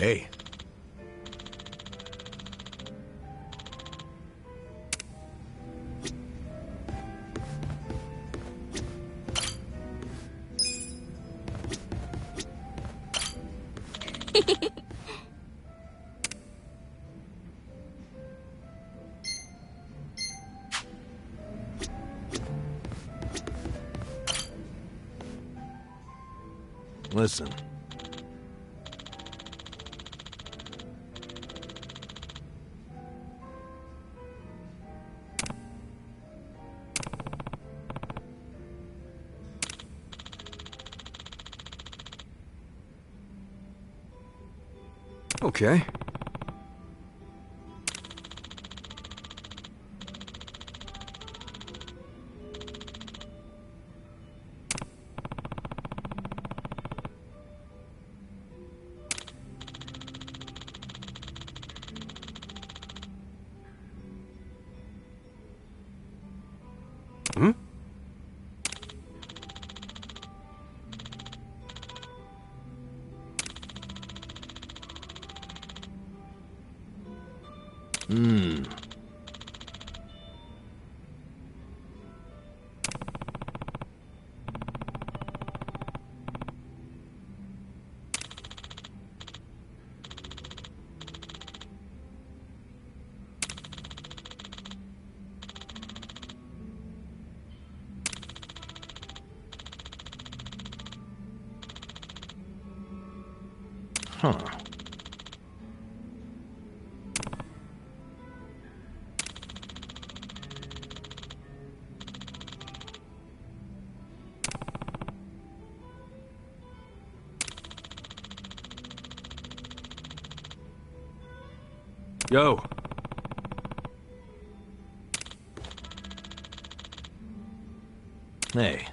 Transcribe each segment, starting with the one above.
Hey. Listen. Okay. Hmm? Hmm. Huh. Yo. Hey.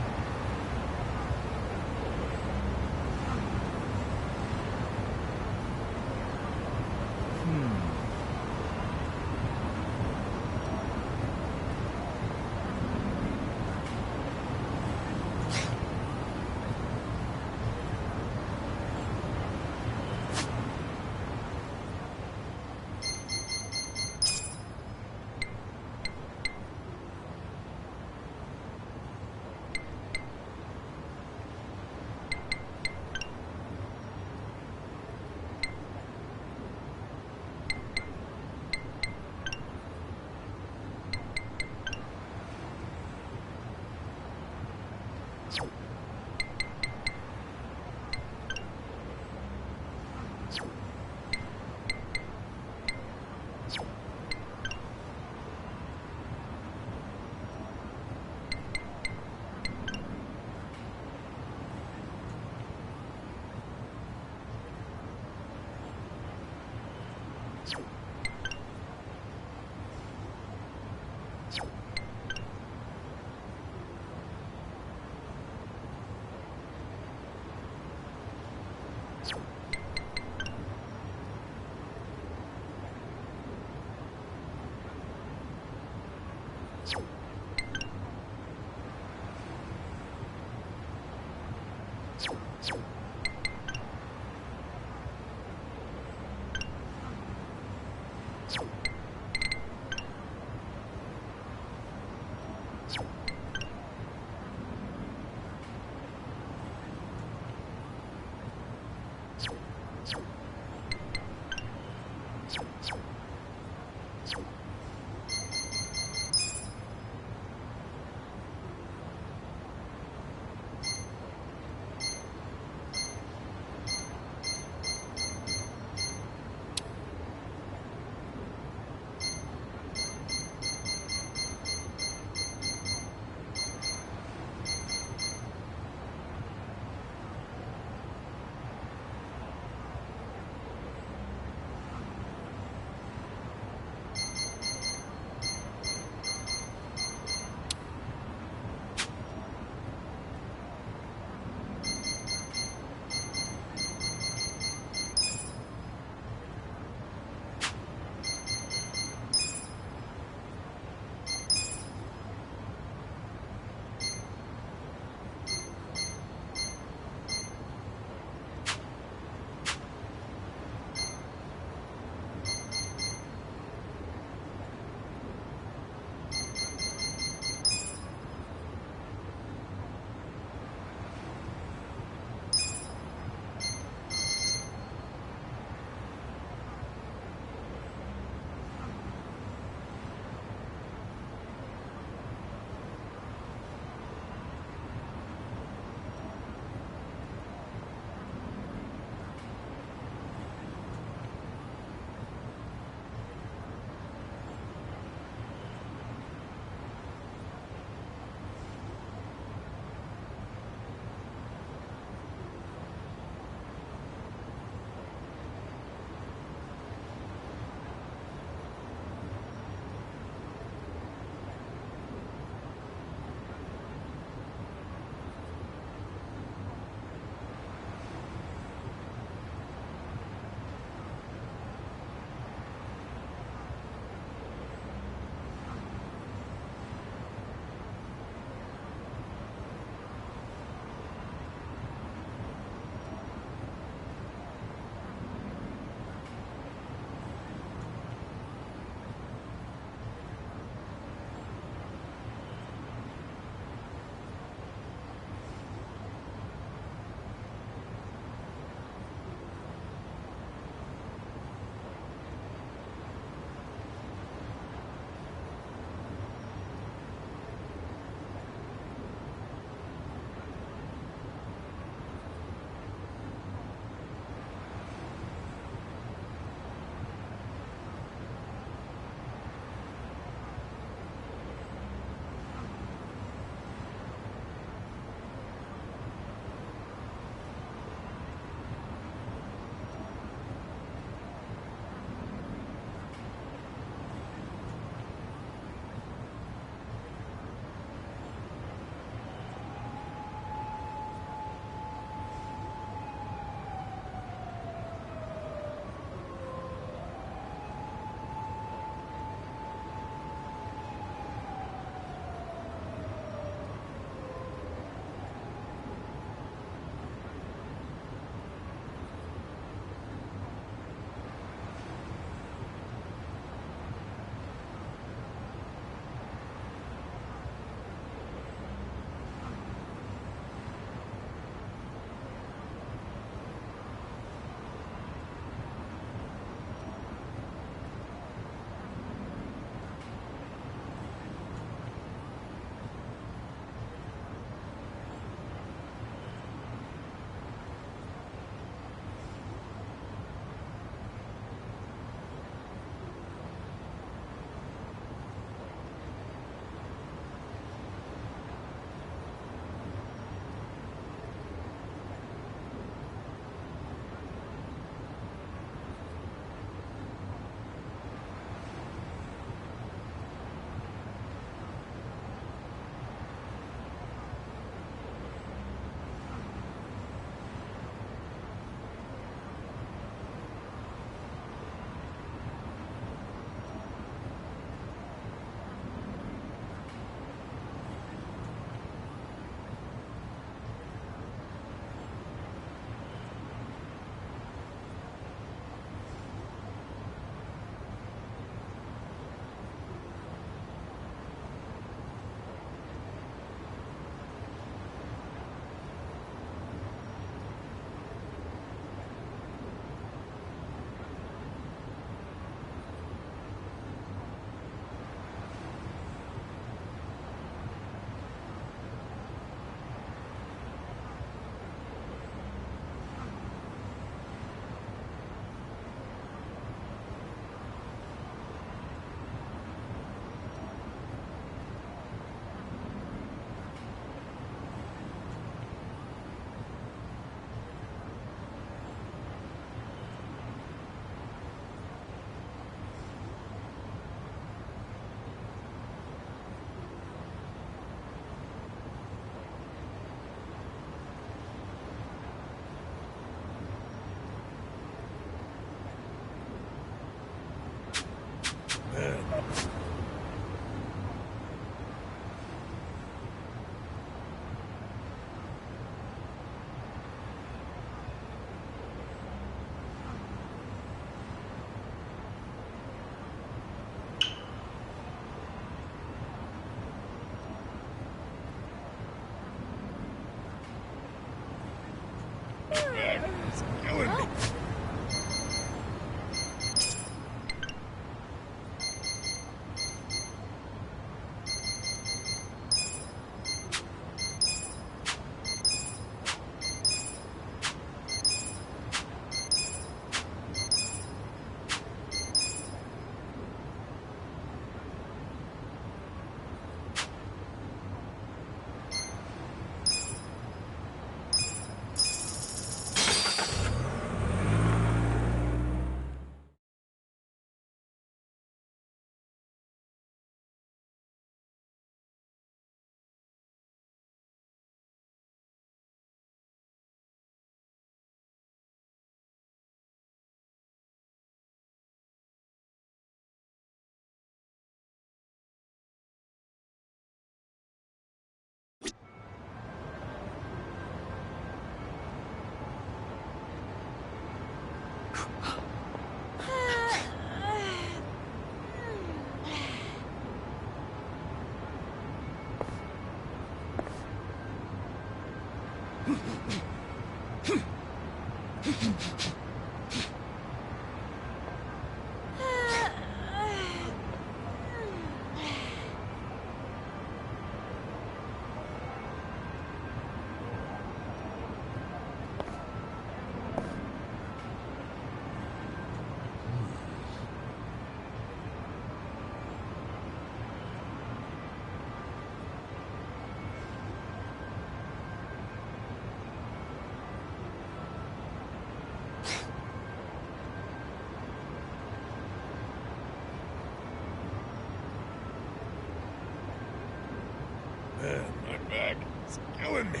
Man, my back is killing me.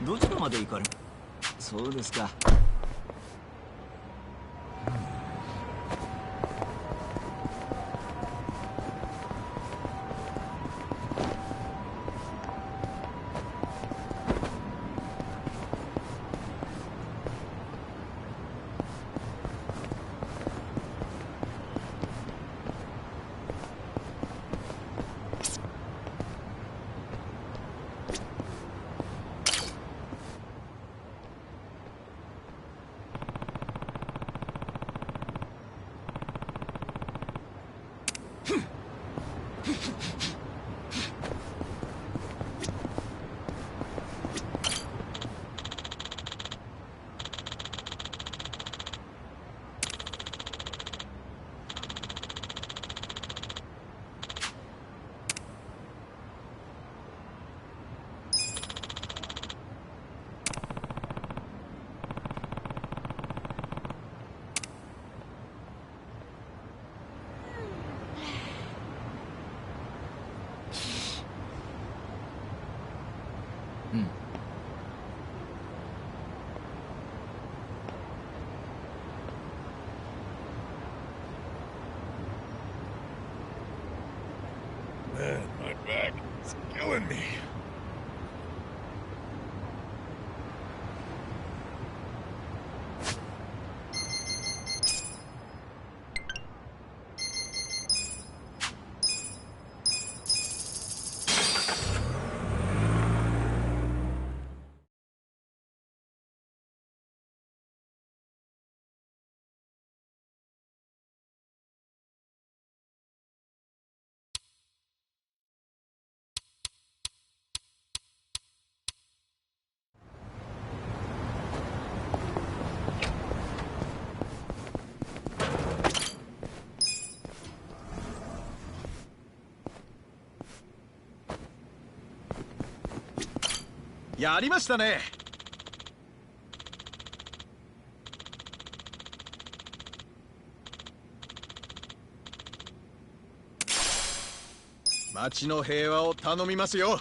どちらまで行かれ。そうですか。Man, my back is killing me. やりましたね。町の平和を頼みますよ。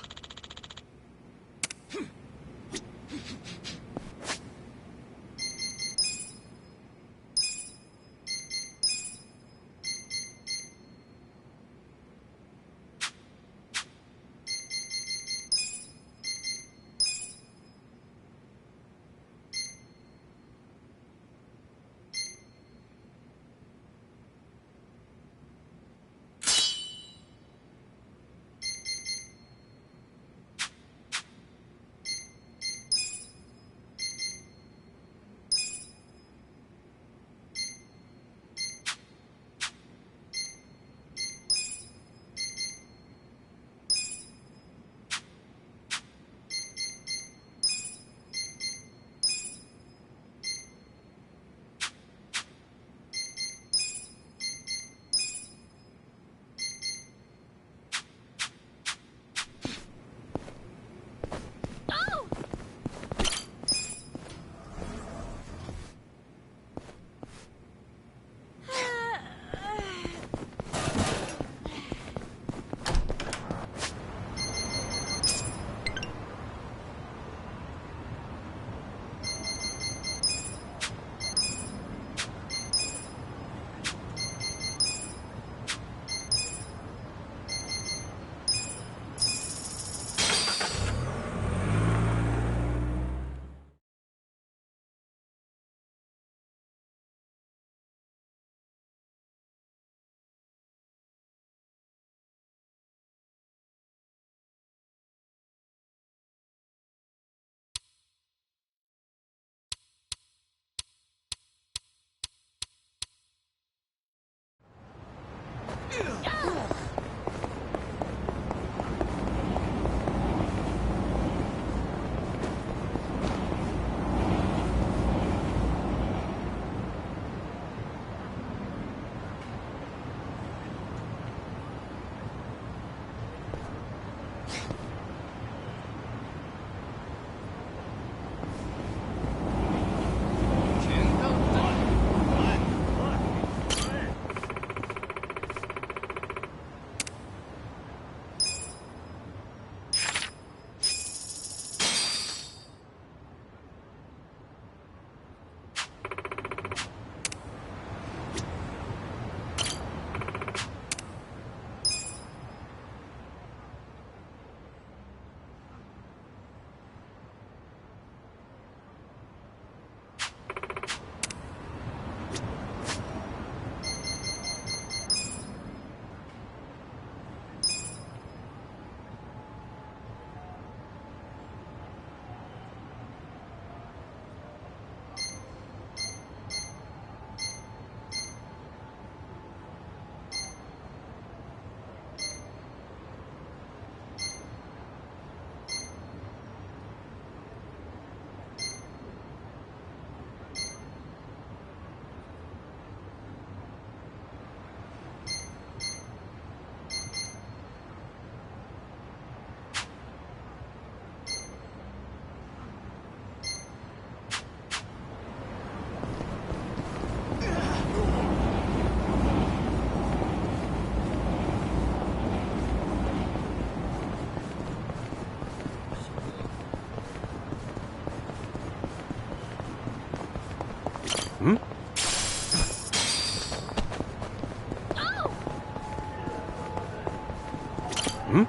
Hmm?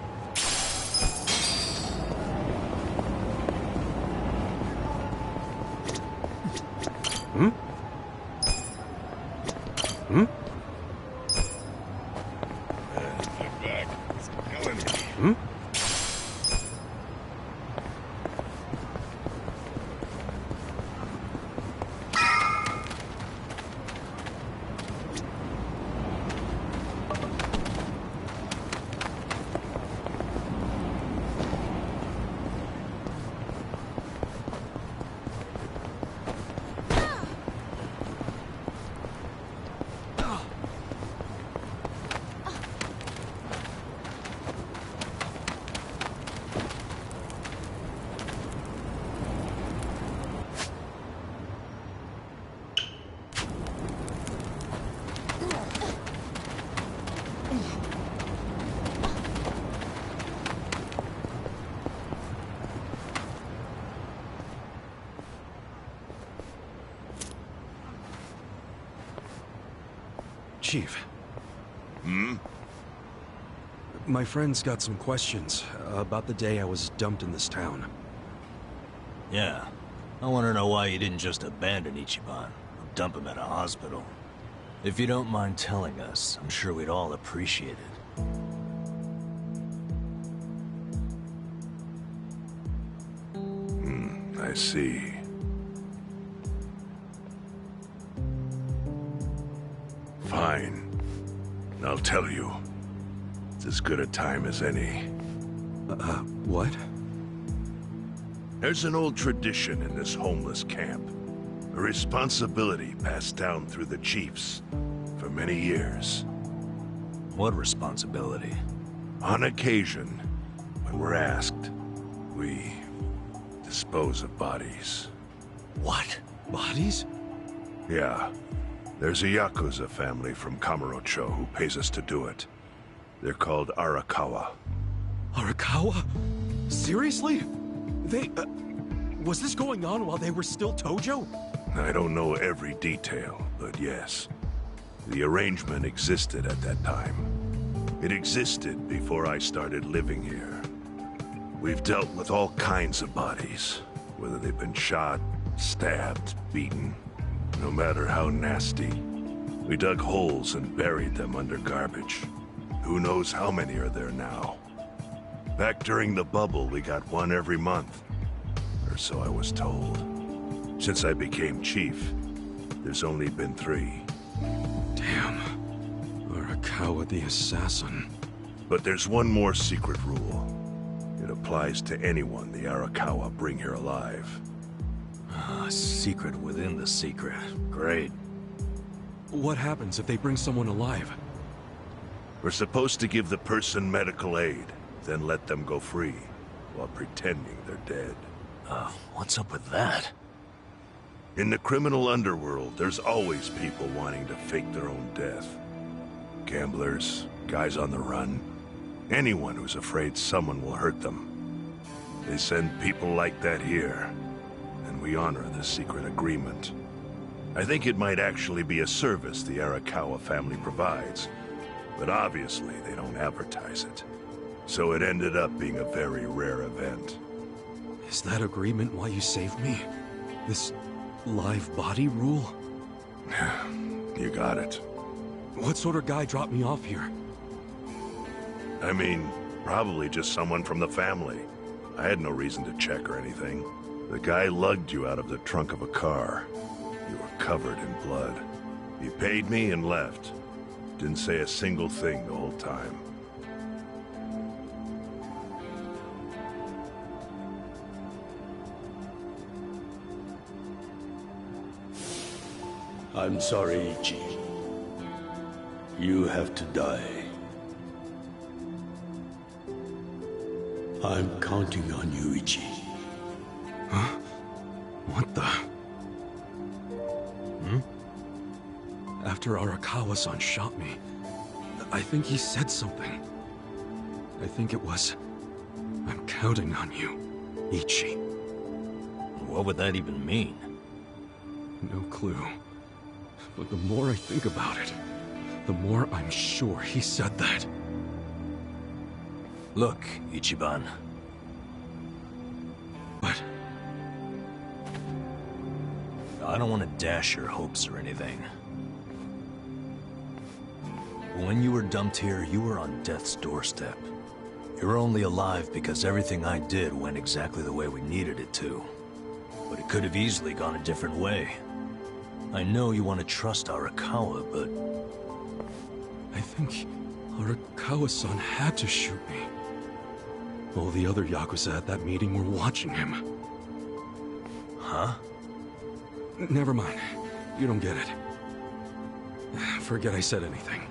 Hmm? Hmm? My back is killing me. Hmm? Chief. Hmm? My friend's got some questions about the day I was dumped in this town. Yeah. I want to know why you didn't just abandon Ichiban, or dump him at a hospital. If you don't mind telling us, I'm sure we'd all appreciate it. I see. Fine. I'll tell you. It's as good a time as any. What? There's an old tradition in this homeless camp. A responsibility passed down through the chiefs for many years. What responsibility? On occasion, when we're asked, we dispose of bodies. What? Bodies? Yeah. There's a Yakuza family from Kamurocho who pays us to do it. They're called Arakawa. Arakawa? Seriously? They, was this going on while they were still Tojo? I don't know every detail, but yes. The arrangement existed at that time. It existed before I started living here. We've dealt with all kinds of bodies, whether they've been shot, stabbed, beaten. No matter how nasty. We dug holes and buried them under garbage. Who knows how many are there now? Back during the bubble, we got one every month. Or so I was told. Since I became chief, there's only been 3. Damn. Arakawa the assassin. But there's one more secret rule. It applies to anyone the Arakawa bring here alive. A secret within the secret. Great. What happens if they bring someone alive? We're supposed to give the person medical aid, then let them go free, while pretending they're dead. What's up with that? In the criminal underworld, there's always people wanting to fake their own death. Gamblers, guys on the run, anyone who's afraid someone will hurt them. They send people like that here, and we honor the secret agreement. I think it might actually be a service the Arakawa family provides, but obviously they don't advertise it. So it ended up being a very rare event. Is that agreement why you saved me? This live body rule? You got it. What sort of guy dropped me off here? I mean, probably just someone from the family. I had no reason to check or anything. The guy lugged you out of the trunk of a car. You were covered in blood. He paid me and left. Didn't say a single thing the whole time. I'm sorry, Ichi. You have to die. I'm counting on you, Ichi. Huh? What the? After Arakawa-san shot me, I think he said something. I think it was, I'm counting on you, Ichi. What would that even mean? No clue. But the more I think about it, the more I'm sure he said that. Look, Ichiban. What? I don't want to dash your hopes or anything. When you were dumped here, you were on death's doorstep. You were only alive because everything I did went exactly the way we needed it to. But it could have easily gone a different way. I know you want to trust Arakawa, but... I think Arakawa-san had to shoot me. All the other Yakuza at that meeting were watching him. Huh? Never mind. You don't get it. Forget I said anything.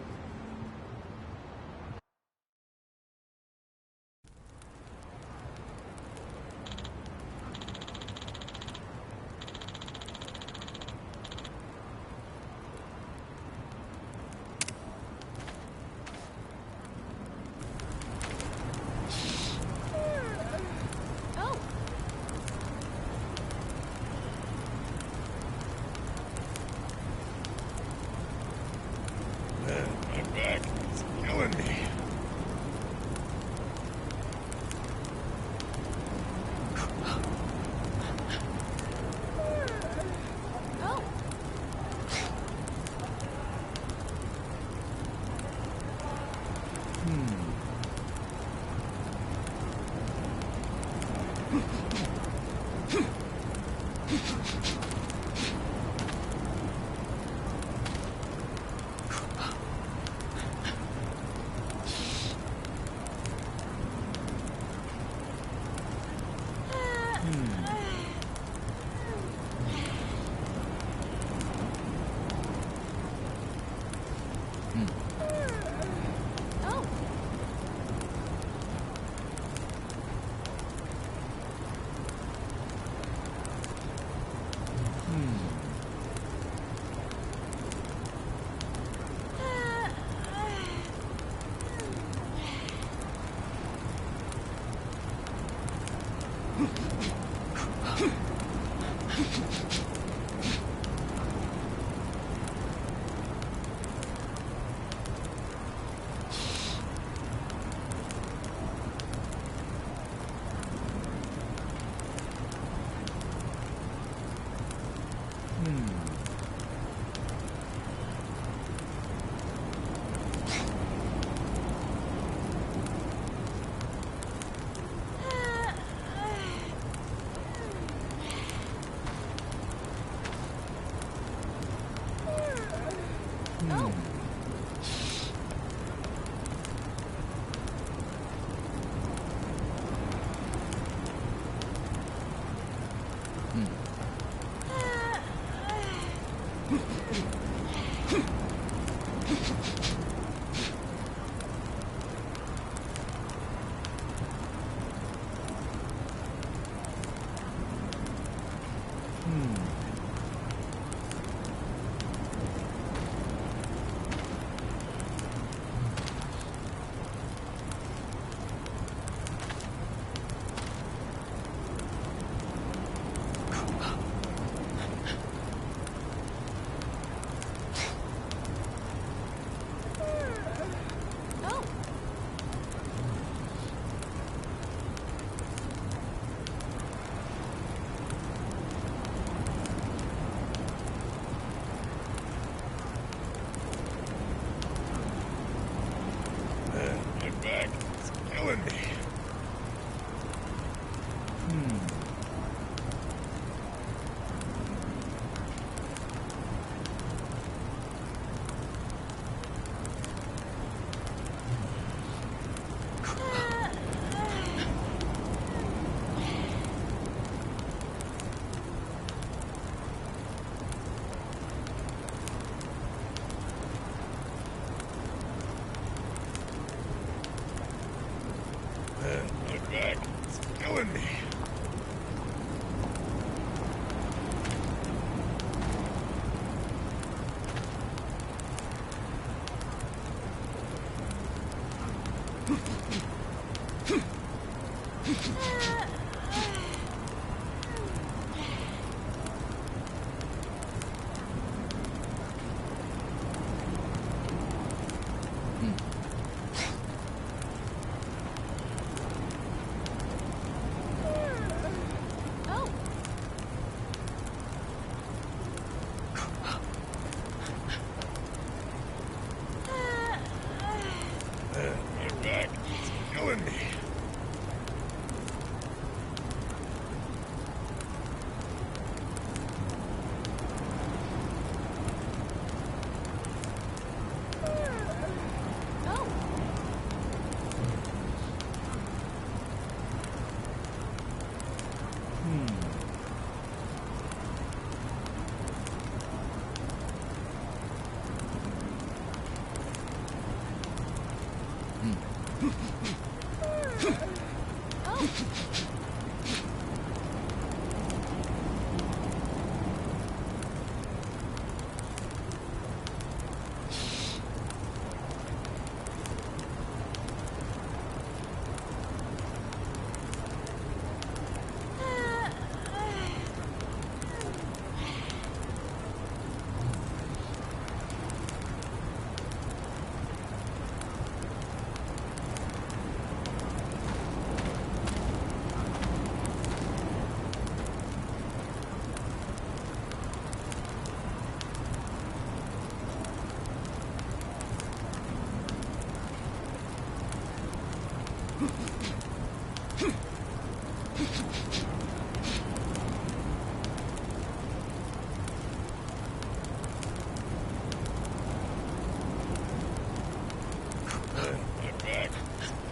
killing me.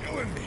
Killing me.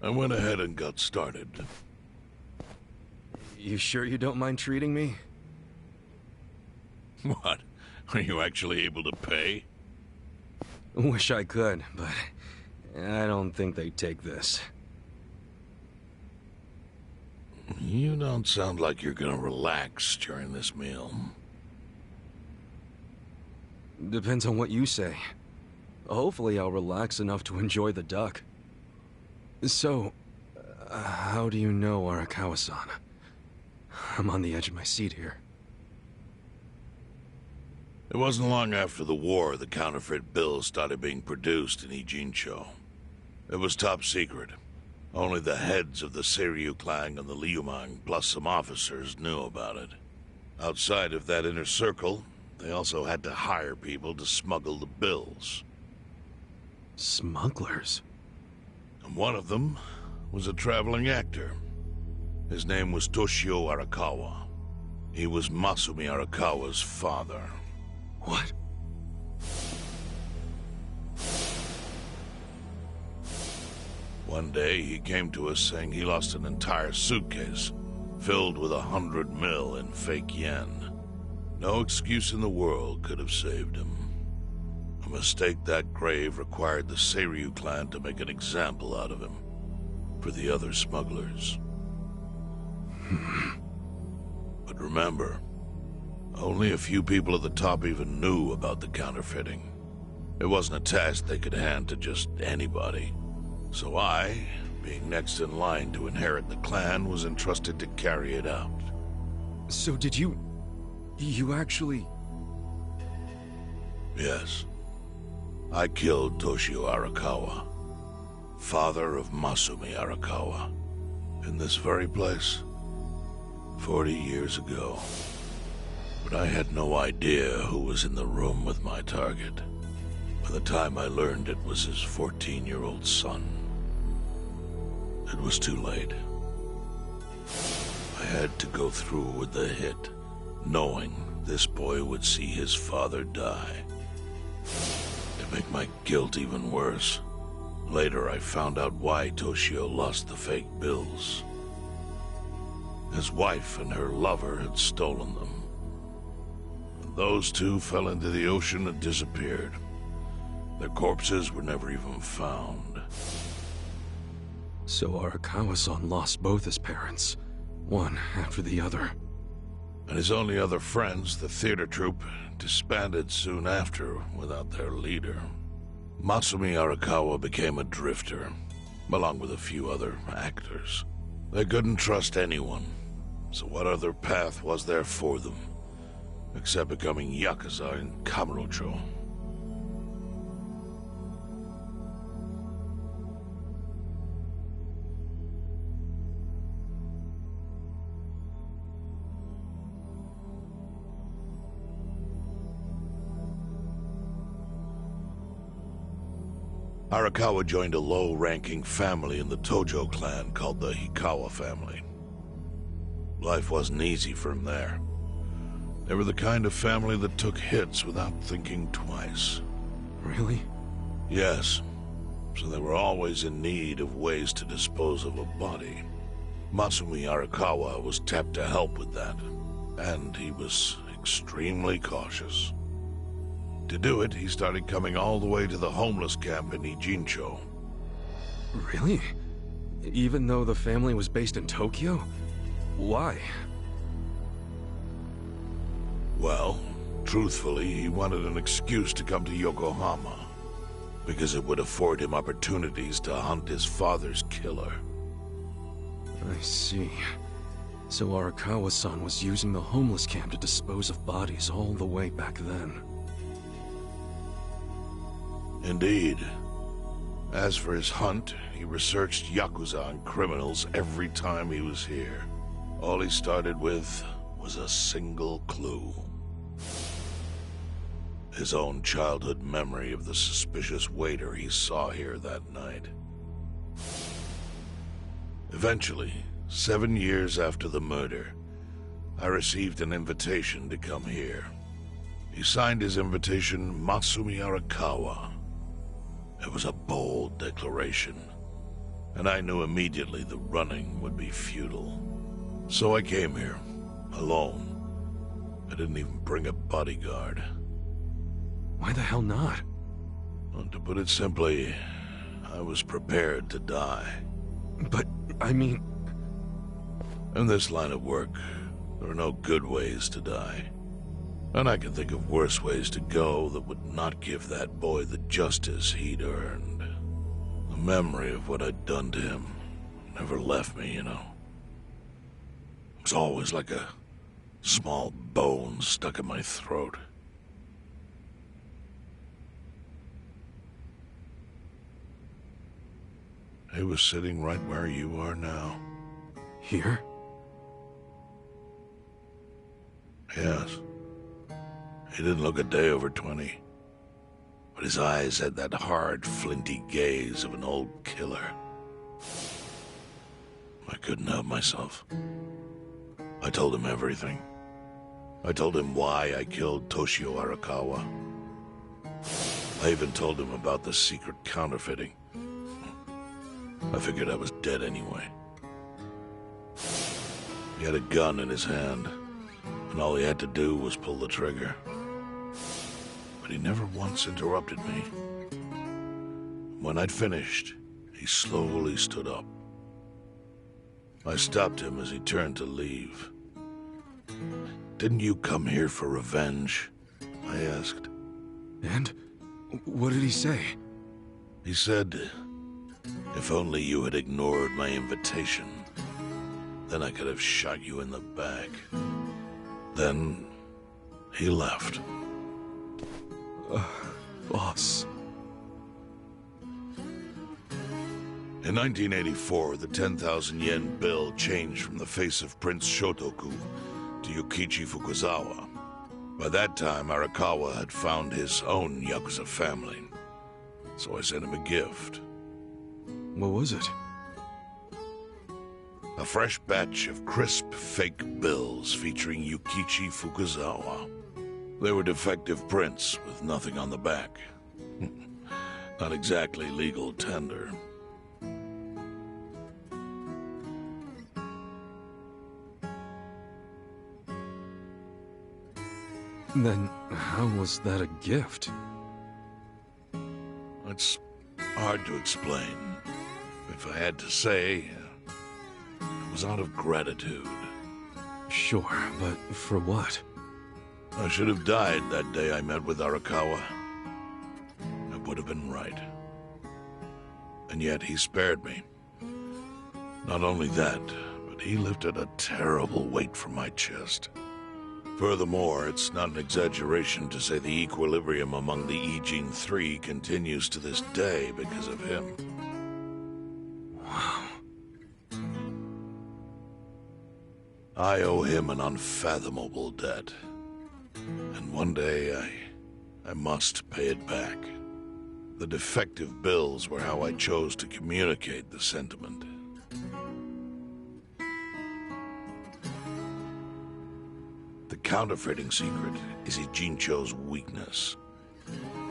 I went ahead and got started. You sure you don't mind treating me? What? Are you actually able to pay? Wish I could, but I don't think they'd take this. You don't sound like you're gonna relax during this meal. Depends on what you say. Hopefully I'll relax enough to enjoy the duck. So, how do you know Arakawa-san? I'm on the edge of my seat here. It wasn't long after the war the counterfeit bills started being produced in Ijincho. It was top secret. Only the heads of the Seiryu clan and the Liumang, plus some officers, knew about it. Outside of that inner circle, they also had to hire people to smuggle the bills. Smugglers? And one of them was a traveling actor. His name was Toshio Arakawa. He was Masumi Arakawa's father. What? One day, he came to us saying he lost an entire suitcase filled with 100 mil in fake yen. No excuse in the world could have saved him. A mistake that grave required the Seiryu clan to make an example out of him for the other smugglers. But remember, only a few people at the top even knew about the counterfeiting. It wasn't a task they could hand to just anybody. So I, being next in line to inherit the clan, was entrusted to carry it out. So did you actually... Yes. I killed Toshio Arakawa, father of Masumi Arakawa, in this very place, 40 years ago. But I had no idea who was in the room with my target. By the time I learned it was his 14-year-old son, it was too late. I had to go through with the hit, knowing this boy would see his father die. To make my guilt even worse, later I found out why Toshio lost the fake bills. His wife and her lover had stolen them. Those two fell into the ocean and disappeared. Their corpses were never even found. So Arakawa-san lost both his parents, one after the other. And his only other friends, the theater troupe, disbanded soon after without their leader. Masumi Arakawa became a drifter, along with a few other actors. They couldn't trust anyone, so what other path was there for them, except becoming Yakuza in Kamurocho? Arakawa joined a low-ranking family in the Tojo clan called the Hikawa family. Life wasn't easy for him there. They were the kind of family that took hits without thinking twice. Really? Yes. So they were always in need of ways to dispose of a body. Masumi Arakawa was tapped to help with that, and he was extremely cautious. To do it, he started coming all the way to the homeless camp in Ijincho. Really? Even though the family was based in Tokyo? Why? Well, truthfully, he wanted an excuse to come to Yokohama, because it would afford him opportunities to hunt his father's killer. I see. So Arakawa-san was using the homeless camp to dispose of bodies all the way back then. Indeed. As for his hunt, he researched Yakuza and criminals every time he was here. All he started with was a single clue. His own childhood memory of the suspicious waiter he saw here that night. Eventually, 7 years after the murder, I received an invitation to come here. He signed his invitation Masumi Arakawa. It was a bold declaration. and I knew immediately the running would be futile. So I came here, alone. I didn't even bring a bodyguard. Why the hell not? Well, to put it simply, I was prepared to die. But, I mean... In this line of work, there are no good ways to die. And I can think of worse ways to go that would not give that boy the justice he'd earned. The memory of what I'd done to him never left me, you know. It was always like a small bone stuck in my throat. He was sitting right where you are now. Here? Yes. He didn't look a day over 20. But his eyes had that hard, flinty gaze of an old killer. I couldn't help myself. I told him everything. I told him why I killed Toshio Arakawa. I even told him about the secret counterfeiting. I figured I was dead anyway. He had a gun in his hand, and all he had to do was pull the trigger. But he never once interrupted me. When I'd finished, he slowly stood up. I stopped him as he turned to leave. "Didn't you come here for revenge?" I asked. And? What did he say? He said, "If only you had ignored my invitation, then I could have shot you in the back." Then he left. Boss. In 1984, the 10,000 yen bill changed from the face of Prince Shotoku to Yukichi Fukuzawa. By that time, Arakawa had found his own Yakuza family, so I sent him a gift. What was it? A fresh batch of crisp, fake bills featuring Yukichi Fukuzawa. They were defective prints with nothing on the back. Not exactly legal tender. Then, how was that a gift? It's hard to explain. If I had to say, it was out of gratitude. Sure, but for what? I should have died that day I met with Arakawa. It would have been right. And yet he spared me. Not only that, but he lifted a terrible weight from my chest. Furthermore, it's not an exaggeration to say the equilibrium among the Ijin Three continues to this day because of him. Wow. I owe him an unfathomable debt. And one day, I must pay it back. The defective bills were how I chose to communicate the sentiment. The counterfeiting secret is Ijincho's weakness.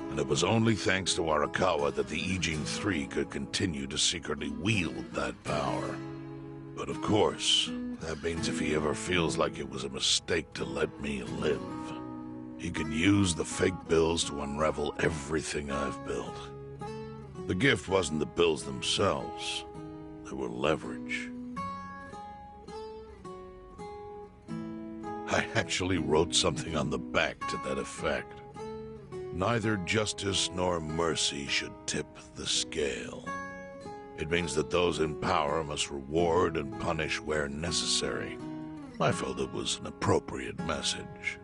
And it was only thanks to Arakawa that the Ijin Three could continue to secretly wield that power. But of course, that means if he ever feels like it was a mistake to let me live, he can use the fake bills to unravel everything I've built. The gift wasn't the bills themselves. They were leverage. I actually wrote something on the back to that effect. Neither justice nor mercy should tip the scale. It means that those in power must reward and punish where necessary. I felt it was an appropriate message.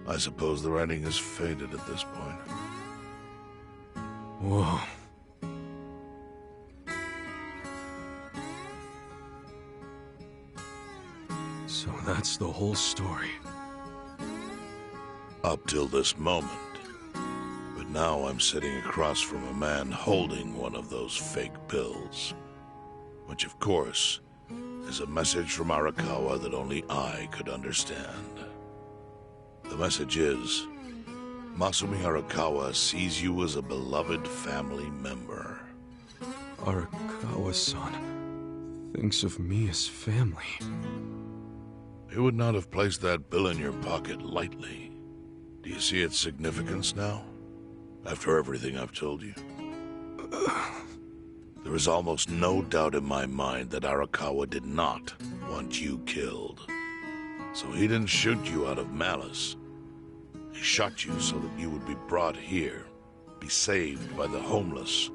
I suppose the writing has faded at this point. Whoa. So that's the whole story. Up till this moment. But now I'm sitting across from a man holding one of those fake bills. Which, of course, is a message from Arakawa that only I could understand. The message is, Masumi Arakawa sees you as a beloved family member. Arakawa... Arakawa-san thinks of me as family. He would not have placed that bill in your pocket lightly. Do you see its significance now? After everything I've told you? There is almost no doubt in my mind that Arakawa did not want you killed. So he didn't shoot you out of malice. He shot you so that you would be brought here, be saved by the homeless,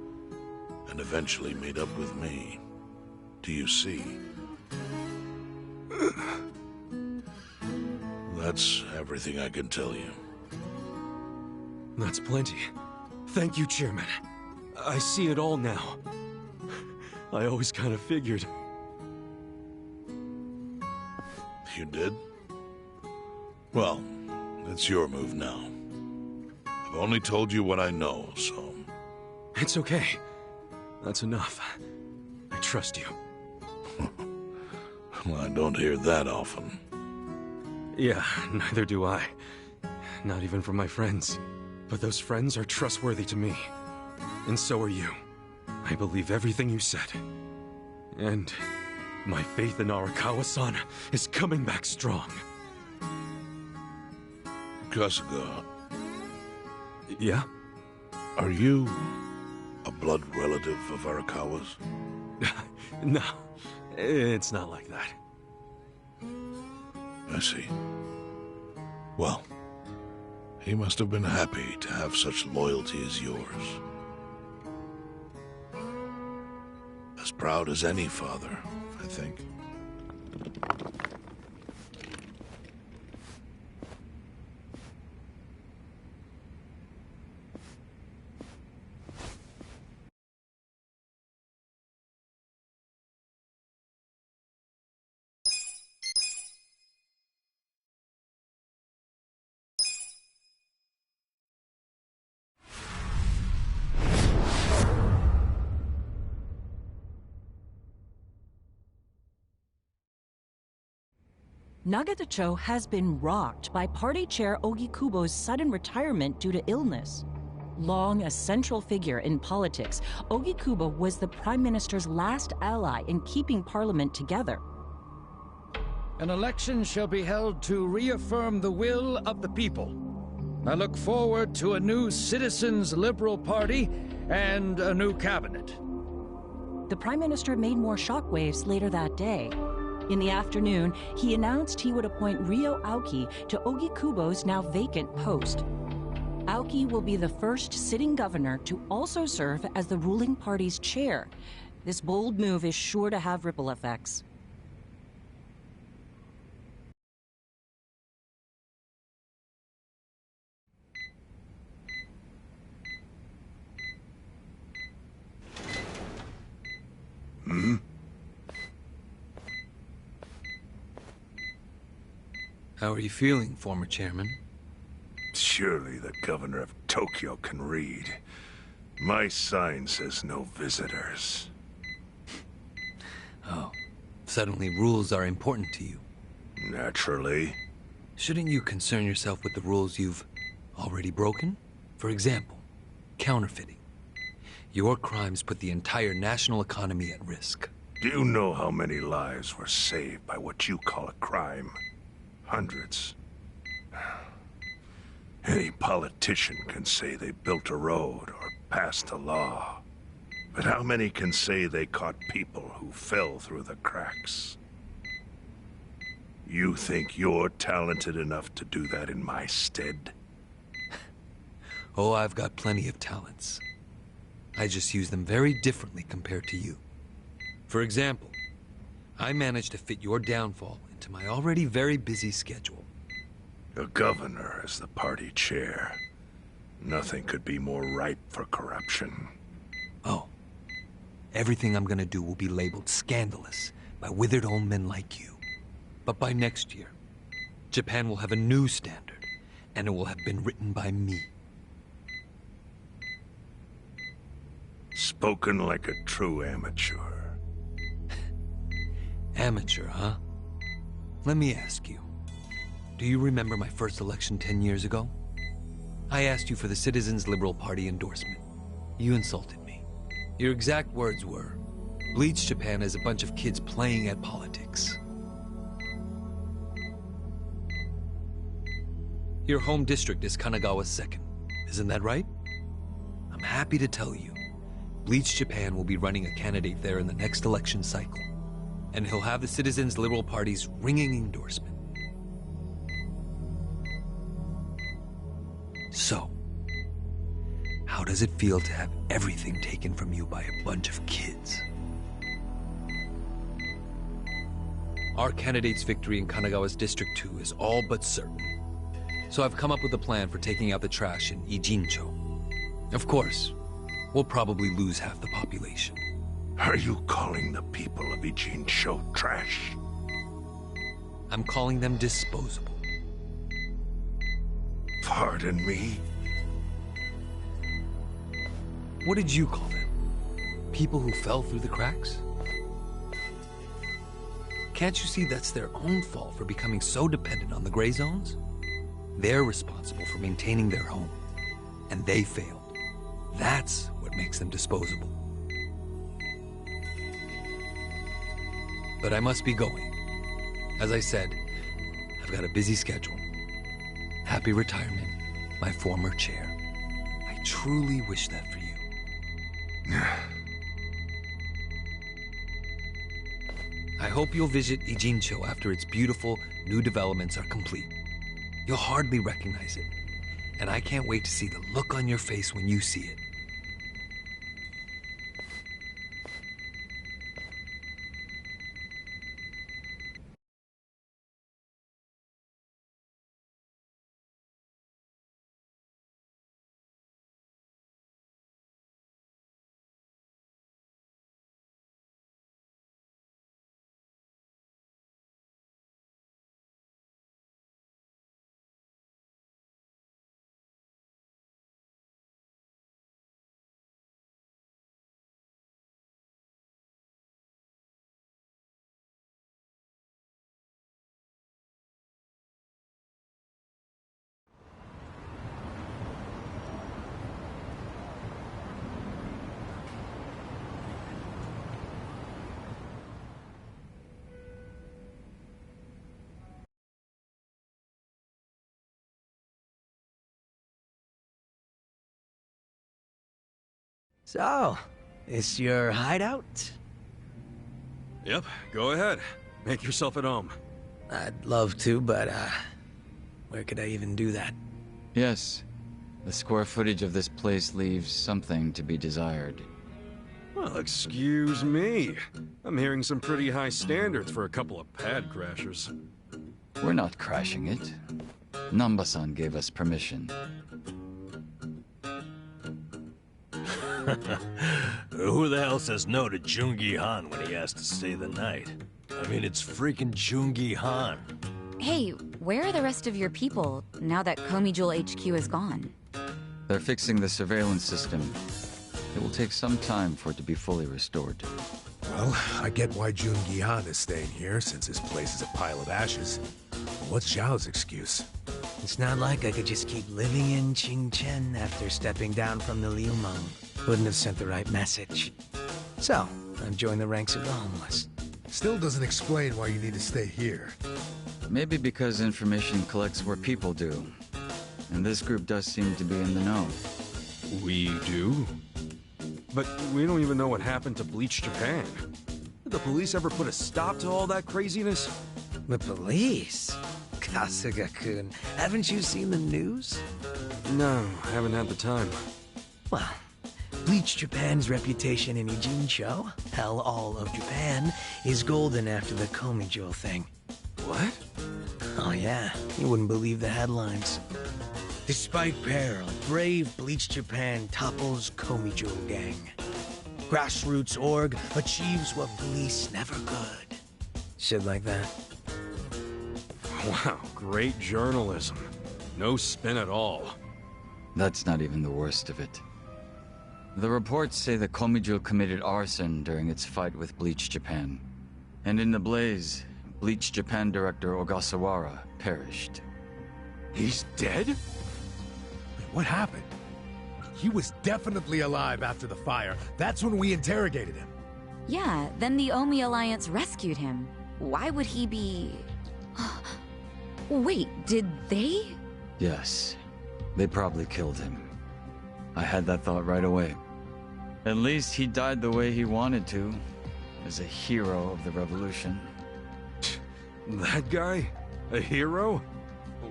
and eventually made up with me. Do you see? That's everything I can tell you. That's plenty. Thank you, Chairman. I see it all now. I always kind of figured. You did? Well, it's your move now. I've only told you what I know, so... It's okay. That's enough. I trust you. Well, I don't hear that often. Yeah, neither do I. Not even from my friends. But those friends are trustworthy to me. And so are you. I believe everything you said. And my faith in Arakawa-san is coming back strong. Kasuga, Yeah? are you a blood relative of Arakawa's? No, it's not like that. I see. Well, he must have been happy to have such loyalty as yours. As proud as any father, I think. Nagatacho has been rocked by party chair Ogikubo's sudden retirement due to illness. Long a central figure in politics, Ogikubo was the Prime Minister's last ally in keeping Parliament together. An election shall be held to reaffirm the will of the people. I look forward to a new Citizens' Liberal Party and a new cabinet. The Prime Minister made more shockwaves later that day. In the afternoon, he announced he would appoint Ryo Aoki to Ogikubo's now vacant post. Aoki will be the first sitting governor to also serve as the ruling party's chair. This bold move is sure to have ripple effects. How are you feeling, former chairman? Surely the governor of Tokyo can read. My sign says no visitors. Oh, suddenly rules are important to you. Naturally. Shouldn't you concern yourself with the rules you've already broken? For example, counterfeiting. Your crimes put the entire national economy at risk. Do you know how many lives were saved by what you call a crime? Hundreds. Any politician can say they built a road or passed a law. But how many can say they caught people who fell through the cracks? You think you're talented enough to do that in my stead? Oh, I've got plenty of talents. I just use them very differently compared to you. For example, I managed to fit your downfall into my already very busy schedule. A governor as the party chair. Nothing could be more ripe for corruption. Oh, everything I'm gonna do will be labeled scandalous by withered old men like you. But by next year, Japan will have a new standard, and it will have been written by me. Spoken like a true amateur. Amateur, huh? Let me ask you. Do you remember my first election 10 years ago? I asked you for the Citizens' Liberal Party endorsement. You insulted me. Your exact words were, Bleach Japan is a bunch of kids playing at politics. Your home district is Kanagawa's second, isn't that right? I'm happy to tell you, Bleach Japan will be running a candidate there in the next election cycle, and he'll have the Citizens Liberal Party's ringing endorsement. So, how does it feel to have everything taken from you by a bunch of kids? Our candidate's victory in Kanagawa's District 2 is all but certain. So I've come up with a plan for taking out the trash in Ijincho. Of course, we'll probably lose half the population. Are you calling the people of Ijincho trash? I'm calling them disposable. Pardon me? What did you call them? People who fell through the cracks? Can't you see that's their own fault for becoming so dependent on the gray zones? They're responsible for maintaining their home, and they failed. That's what makes them disposable. But I must be going. As I said, I've got a busy schedule. Happy retirement, my former chair. I truly wish that for you. I hope you'll visit Ijincho after its beautiful new developments are complete. You'll hardly recognize it, and I can't wait to see the look on your face when you see it. So, is your hideout? Yep, go ahead. Make yourself at home. I'd love to, but, where could I even do that? Yes. The square footage of this place leaves something to be desired. Well, excuse me. I'm hearing some pretty high standards for a couple of pad crashers. We're not crashing it. Namba-san gave us permission. Who the hell says no to Jungi Han when he asks to stay the night? I mean, it's freaking Jungi Han. Hey, where are the rest of your people now that Komijul HQ is gone? They're fixing the surveillance system. It will take some time for it to be fully restored. Well, I get why Jungi Han is staying here, since his place is a pile of ashes. What's Zhao's excuse? It's not like I could just keep living in Qingchen after stepping down from the Liumeng. Wouldn't have sent the right message. So, I've joined the ranks of the homeless. Still doesn't explain why you need to stay here. Maybe because information collects where people do. And this group does seem to be in the know. We do? But we don't even know what happened to Bleach Japan. Did the police ever put a stop to all that craziness? The police? Kasuga-kun, haven't you seen the news? No, haven't had the time. Well, Bleach Japan's reputation in Ijincho, hell, all of Japan, is golden after the Komijul thing. What? Oh yeah, you wouldn't believe the headlines. Despite peril, brave Bleach Japan topples Komijul gang. Grassroots org achieves what police never could. Shit like that. Wow, great journalism. No spin at all. That's not even the worst of it. The reports say that Komijul committed arson during its fight with Bleach Japan. And in the blaze, Bleach Japan director Ogasawara perished. He's dead? Wait, what happened? He was definitely alive after the fire. That's when we interrogated him. Yeah, then the Omi Alliance rescued him. Why would he be... Wait, did they? Yes. They probably killed him. I had that thought right away. At least he died the way he wanted to, as a hero of the revolution. That guy? A hero?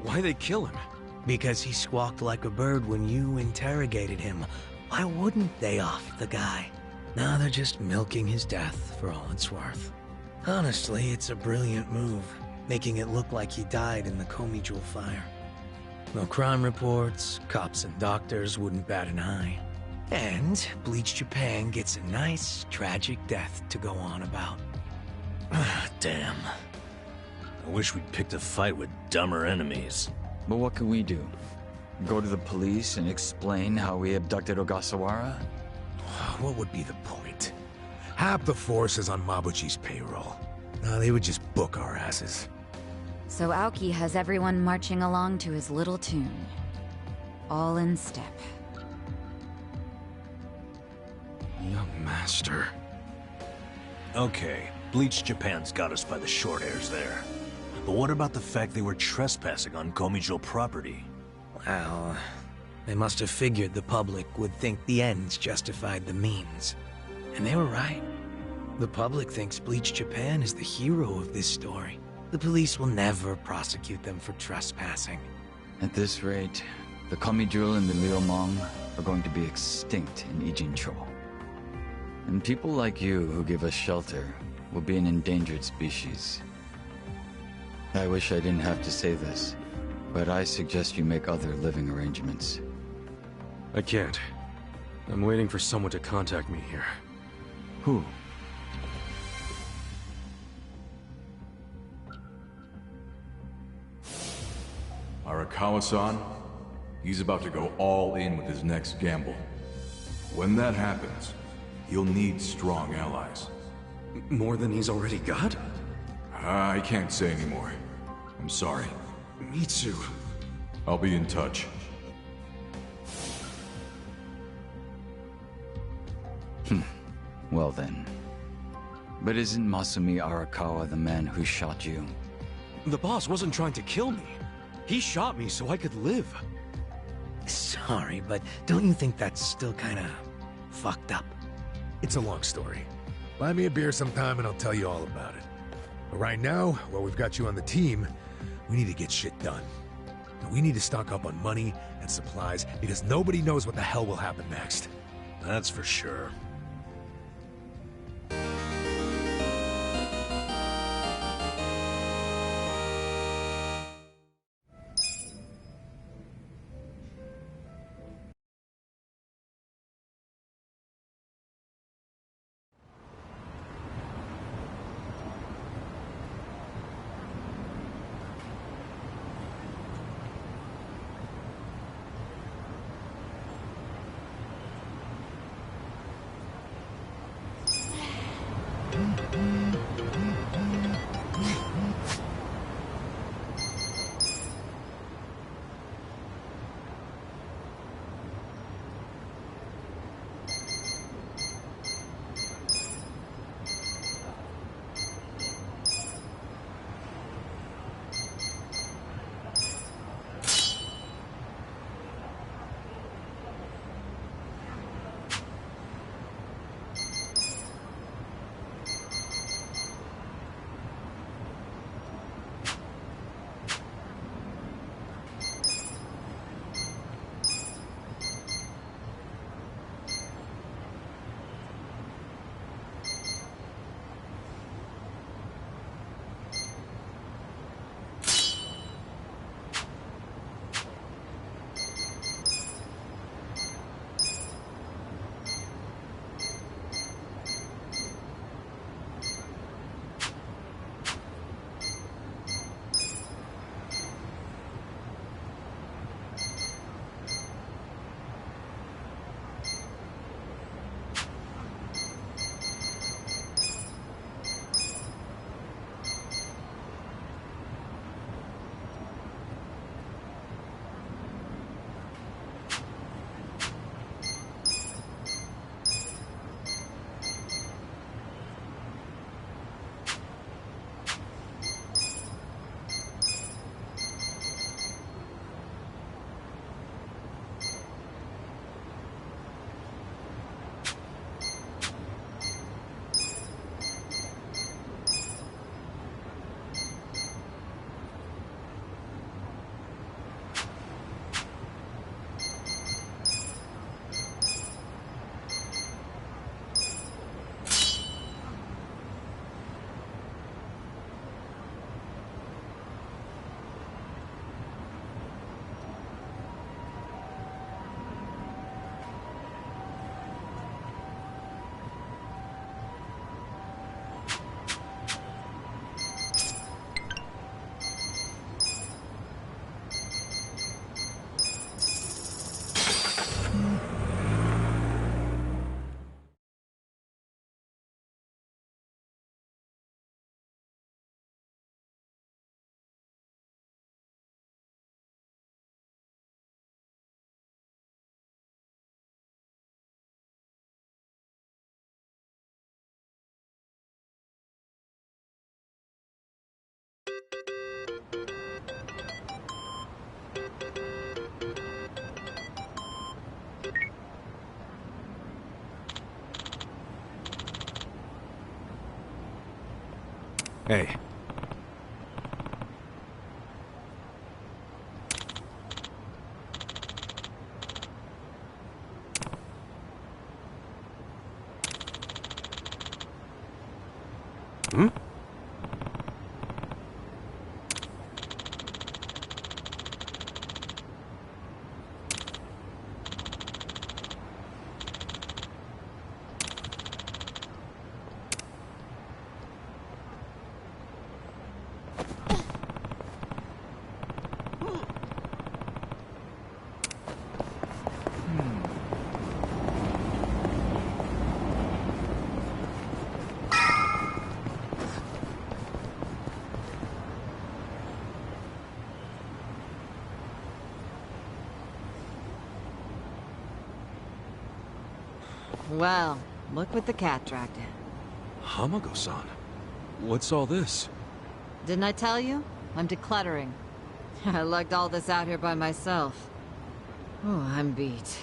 Why'd they kill him? Because he squawked like a bird when you interrogated him. Why wouldn't they off the guy? Now they're just milking his death for all it's worth. Honestly, it's a brilliant move, making it look like he died in the Komi Jewel fire. No crime reports, cops and doctors wouldn't bat an eye. And Bleach Japan gets a nice, tragic death to go on about. Damn. I wish we'd picked a fight with dumber enemies. But what can we do? Go to the police and explain how we abducted Ogasawara? What would be the point? Half the force is on Mabuchi's payroll. They would just book our asses. So Aoki has everyone marching along to his little tune. All in step. Young master. Okay, Bleach Japan's got us by the short hairs there. But what about the fact they were trespassing on Komijul property? Well, they must have figured the public would think the ends justified the means. And they were right. The public thinks Bleach Japan is the hero of this story. The police will never prosecute them for trespassing. At this rate, the Komijul and the Liumang are going to be extinct in Ijincho. And people like you who give us shelter will be an endangered species. I wish I didn't have to say this, but I suggest you make other living arrangements. I can't. I'm waiting for someone to contact me here. Who? Arakawa-san, he's about to go all in with his next gamble. When that happens, he'll need strong allies. More than he's already got? I can't say anymore. I'm sorry. Me too. I'll be in touch. Well then. But isn't Masumi Arakawa the man who shot you? The boss wasn't trying to kill me. He shot me so I could live. Sorry, but don't you think that's still kinda fucked up? It's a long story. Buy me a beer sometime and I'll tell you all about it. But right now, while we've got you on the team, we need to get shit done. And we need to stock up on money and supplies because nobody knows what the hell will happen next. That's for sure. Hey. Hmm? Well, look what the cat dragged in. Hamago-san, what's all this? Didn't I tell you? I'm decluttering. I lugged all this out here by myself. Oh, I'm beat.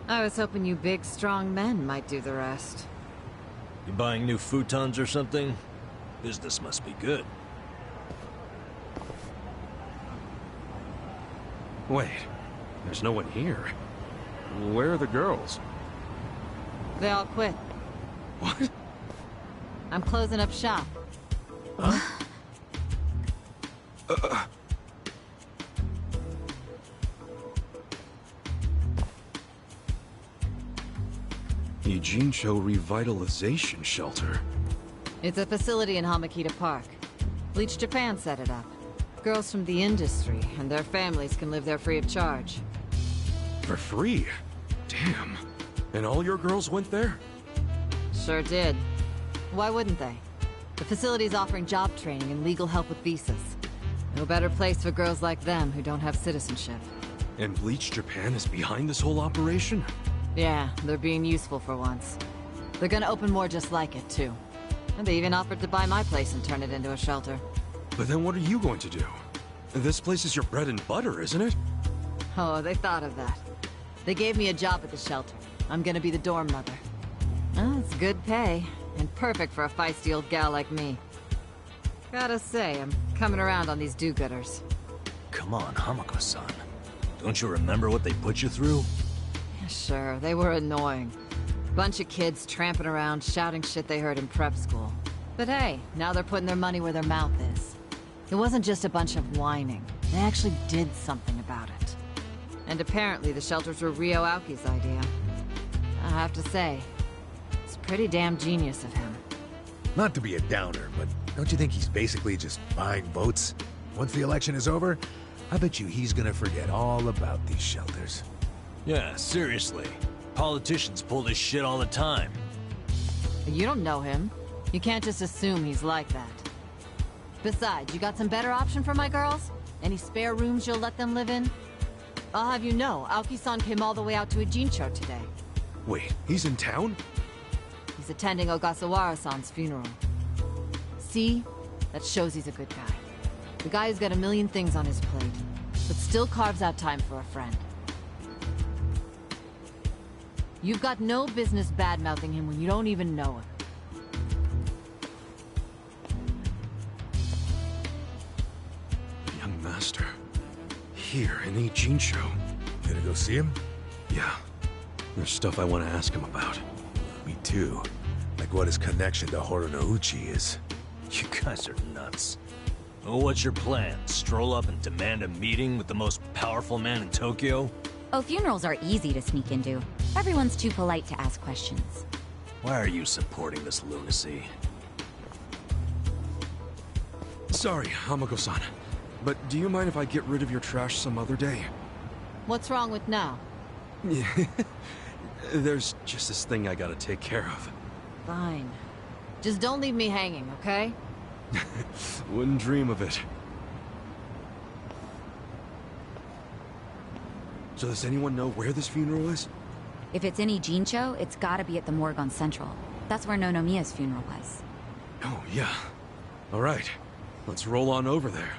I was hoping you big, strong men might do the rest. You buying new futons or something? Business must be good. Wait, there's no one here. Where are the girls? They all quit. What? I'm closing up shop. Huh? Ijincho Revitalization Shelter. It's a facility in Hamakita Park. Bleach Japan set it up. Girls from the industry and their families can live there free of charge. For free? Damn. And all your girls went there? Sure did. Why wouldn't they? The facility's offering job training and legal help with visas. No better place for girls like them who don't have citizenship. And Bleach Japan is behind this whole operation? Yeah, they're being useful for once. They're gonna open more just like it, too. And they even offered to buy my place and turn it into a shelter. But then what are you going to do? This place is your bread and butter, isn't it? Oh, they thought of that. They gave me a job at the shelter. I'm gonna be the dorm mother. Oh, it's good pay, and perfect for a feisty old gal like me. Gotta say, I'm coming around on these do-gooders. Come on, Hamako-san. Don't you remember what they put you through? Sure, they were annoying. Bunch of kids tramping around, shouting shit they heard in prep school. But hey, now they're putting their money where their mouth is. It wasn't just a bunch of whining. They actually did something about it. And apparently the shelters were Ryo Aoki's idea. I have to say, it's pretty damn genius of him. Not to be a downer, but don't you think he's basically just buying votes? Once the election is over, I bet you he's gonna forget all about these shelters. Yeah, seriously. Politicians pull this shit all the time. You don't know him. You can't just assume he's like that. Besides, you got some better option for my girls? Any spare rooms you'll let them live in? I'll have you know, Aoki-san came all the way out to Ijincho today. Wait, he's in town? He's attending Ogasawara-san's funeral. See? That shows he's a good guy. The guy who's got a million things on his plate, but still carves out time for a friend. You've got no business bad-mouthing him when you don't even know him. The young master. Here in Ijincho. Gonna go see him? Yeah. There's stuff I want to ask him about. Me too. Like what his connection to Horonouchi is. You guys are nuts. Well, what's your plan? Stroll up and demand a meeting with the most powerful man in Tokyo? Oh, funerals are easy to sneak into. Everyone's too polite to ask questions. Why are you supporting this lunacy? Sorry, Hamako-san. But do you mind if I get rid of your trash some other day? What's wrong with now? Yeah. There's just this thing I gotta take care of. Fine. Just don't leave me hanging, okay? Wouldn't dream of it. So does anyone know where this funeral is? If it's in Ijincho, it's gotta be at the morgue on Central. That's where Nonomiya's funeral was. Oh, yeah. All right. Let's roll on over there.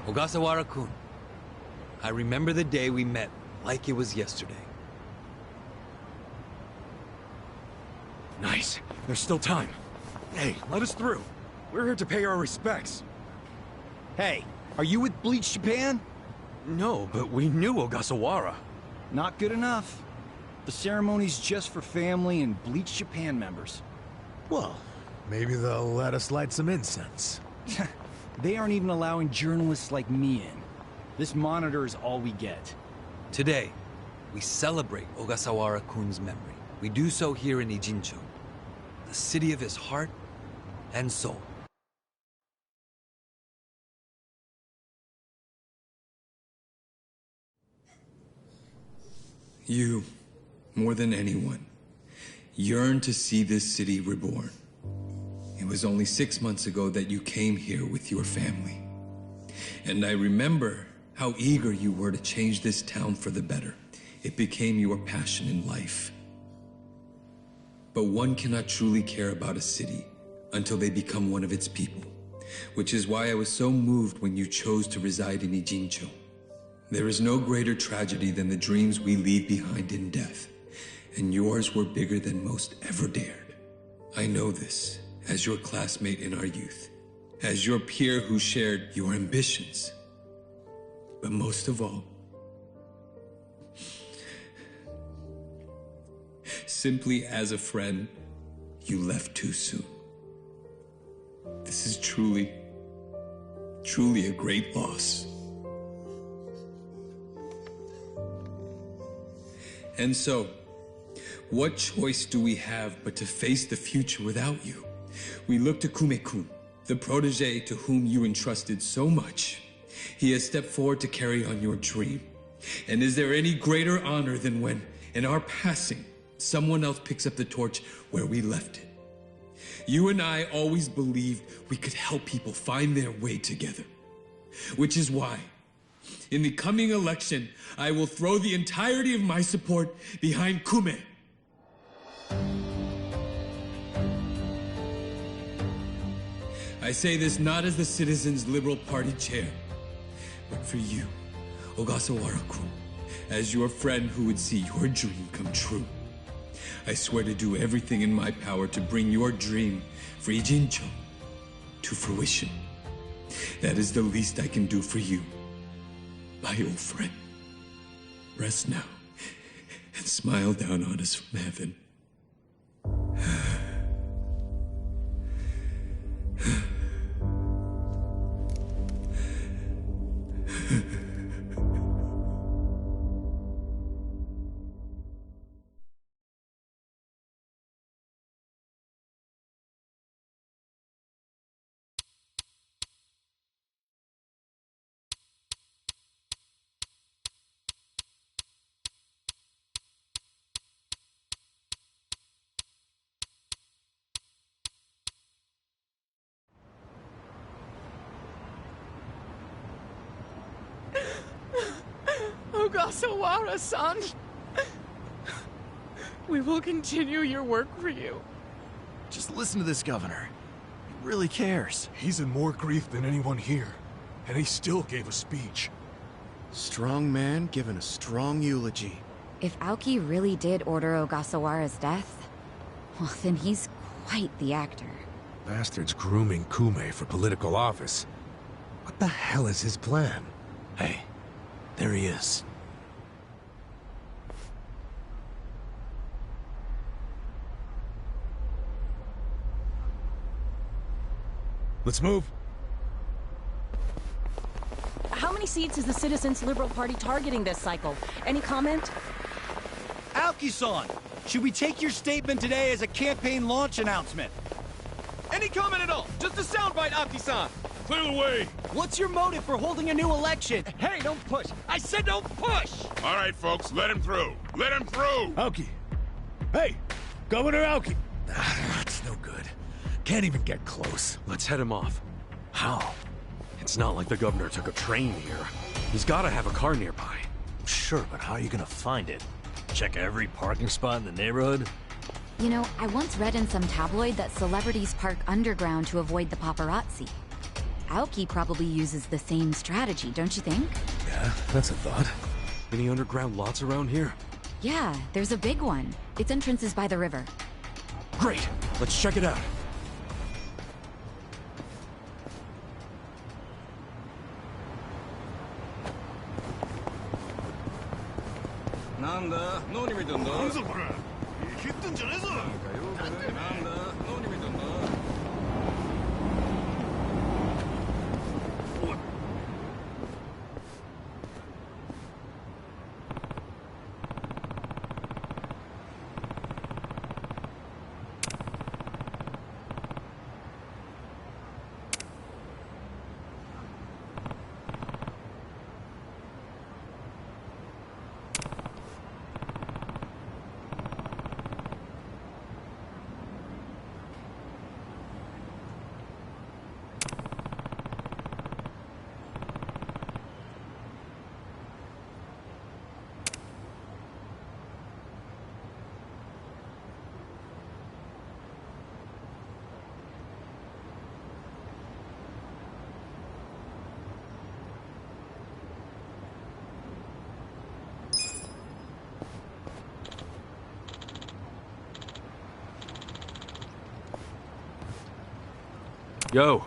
Ogasawara-kun, I remember the day we met like it was yesterday. Nice. There's still time. Hey, let us through. We're here to pay our respects. Hey, are you with Bleach Japan? No, but we knew Ogasawara. Not good enough. The ceremony's just for family and Bleach Japan members. Well, maybe they'll let us light some incense. They aren't even allowing journalists like me in. This monitor is all we get. Today, we celebrate Ogasawara-kun's memory. We do so here in Ijincho, the city of his heart and soul. You, more than anyone, yearn to see this city reborn. It was only 6 months ago that you came here with your family. And I remember how eager you were to change this town for the better. It became your passion in life. But one cannot truly care about a city until they become one of its people, which is why I was so moved when you chose to reside in Ijincho. There is no greater tragedy than the dreams we leave behind in death, and yours were bigger than most ever dared. I know this as your classmate in our youth, as your peer who shared your ambitions. But most of all, simply as a friend, you left too soon. This is truly a great loss. And so, what choice do we have but to face the future without you? We look to Kume-kun, the protege to whom you entrusted so much. He has stepped forward to carry on your dream. And is there any greater honor than when, in our passing, someone else picks up the torch where we left it? You and I always believed we could help people find their way together. Which is why, in the coming election, I will throw the entirety of my support behind Kume. I say this not as the Citizens Liberal Party chair, but for you, Ogasawara-kun, as your friend who would see your dream come true. I swear to do everything in my power to bring your dream for Ijincho to fruition. That is the least I can do for you, my old friend. Rest now and smile down on us from heaven. Ogasawara-san, we will continue your work for you. Just listen to this governor. He really cares. He's in more grief than anyone here, and he still gave a speech. Strong man giving a strong eulogy. If Aoki really did order Ogasawara's death, well, then he's quite the actor. Bastard's grooming Kume for political office. What the hell is his plan? Hey, there he is. Let's move. How many seats is the Citizens Liberal Party targeting this cycle? Any comment? Aoki-san, should we take your statement today as a campaign launch announcement? Any comment at all? Just a soundbite, Aoki-san! Clear the way! What's your motive for holding a new election? Hey, don't push! I said don't push! All right, folks, let him through. Let him through! Aoki! Hey! Governor Aoki! That's no good. Can't even get close. Let's head him off. How? It's not like the governor took a train here. He's gotta have a car nearby. Sure, but how are you gonna find it? Check every parking spot in the neighborhood? You know, I once read in some tabloid that celebrities park underground to avoid the paparazzi. Aoki probably uses the same strategy, don't you think? Yeah, that's a thought. Any underground lots around here? Yeah, there's a big one. Its entrance is by the river. Great! Let's check it out. Yo.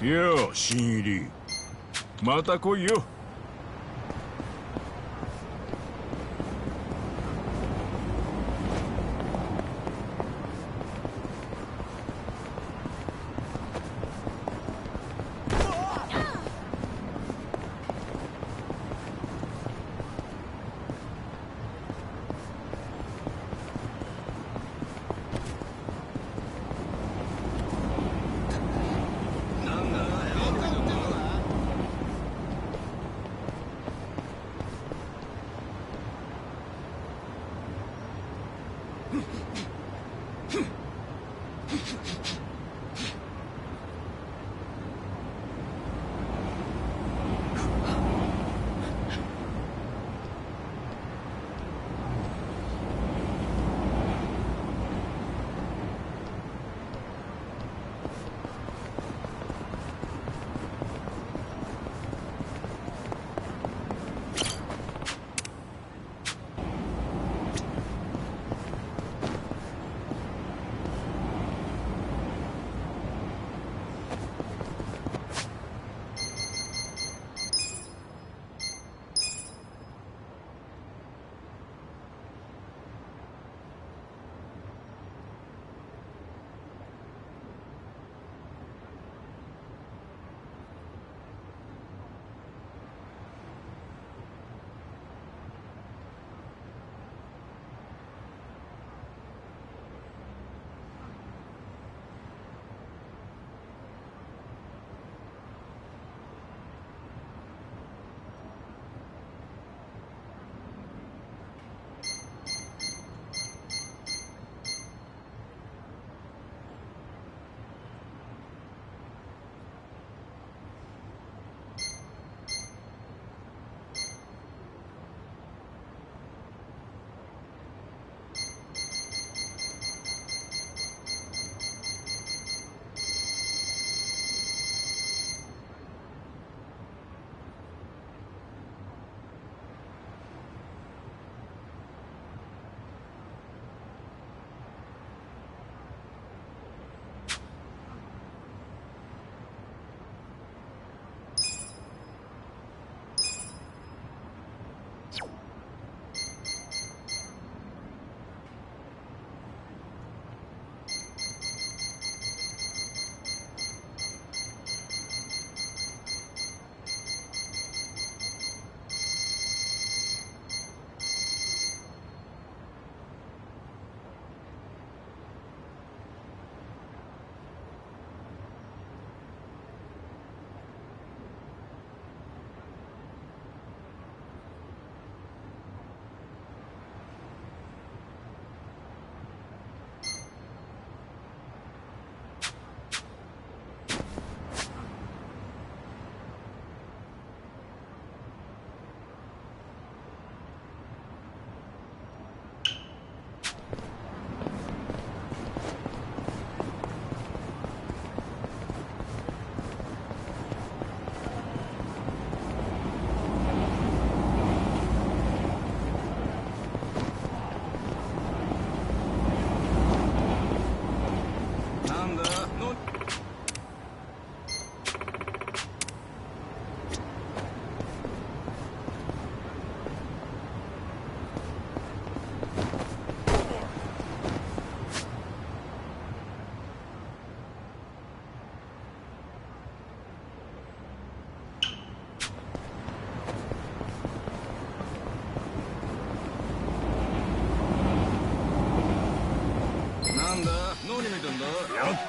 よ、新入り。また来いよ。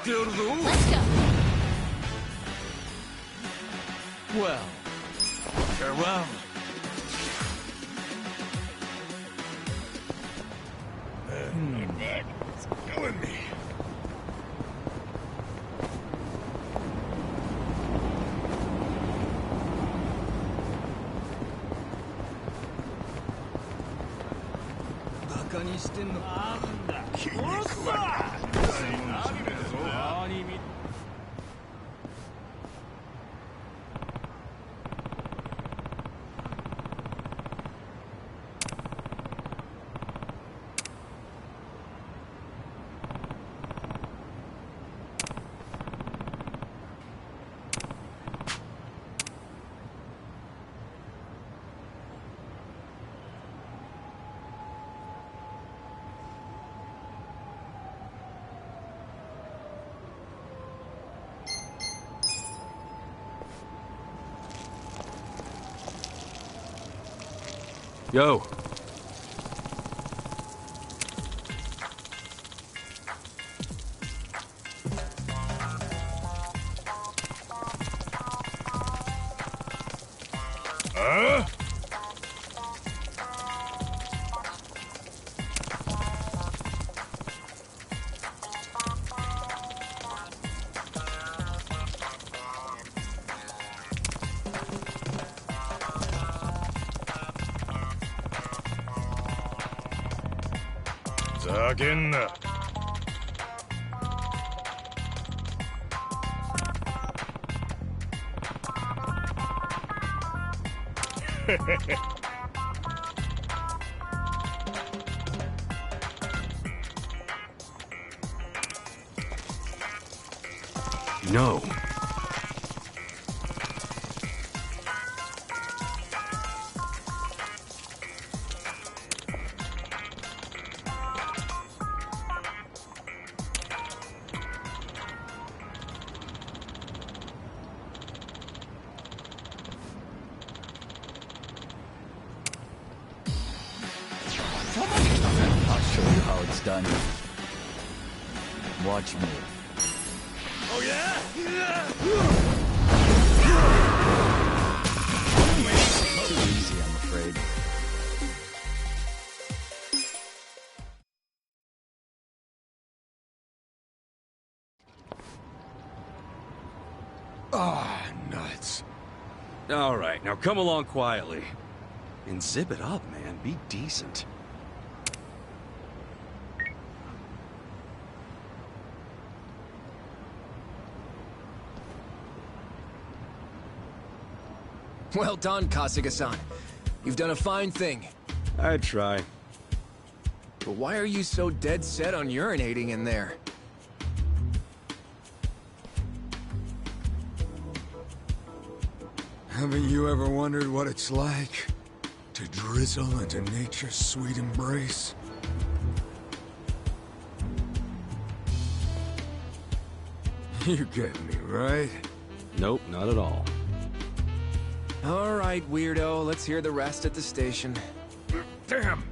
ってやるぞ。 Let's go. Well, farewell. My back is killing me. Yo. No. I'll show you how it's done. Watch me. Oh yeah? Too easy, I'm afraid. Ah, nuts. All right, now come along quietly. And zip it up, man. Be decent. Well done, Kasuga-san. You've done a fine thing. I'd try. But why are you so dead set on urinating in there? Haven't you ever wondered what it's like to drizzle into nature's sweet embrace? You get me, right? Nope, not at all. All right, weirdo. Let's hear the rest at the station. Damn.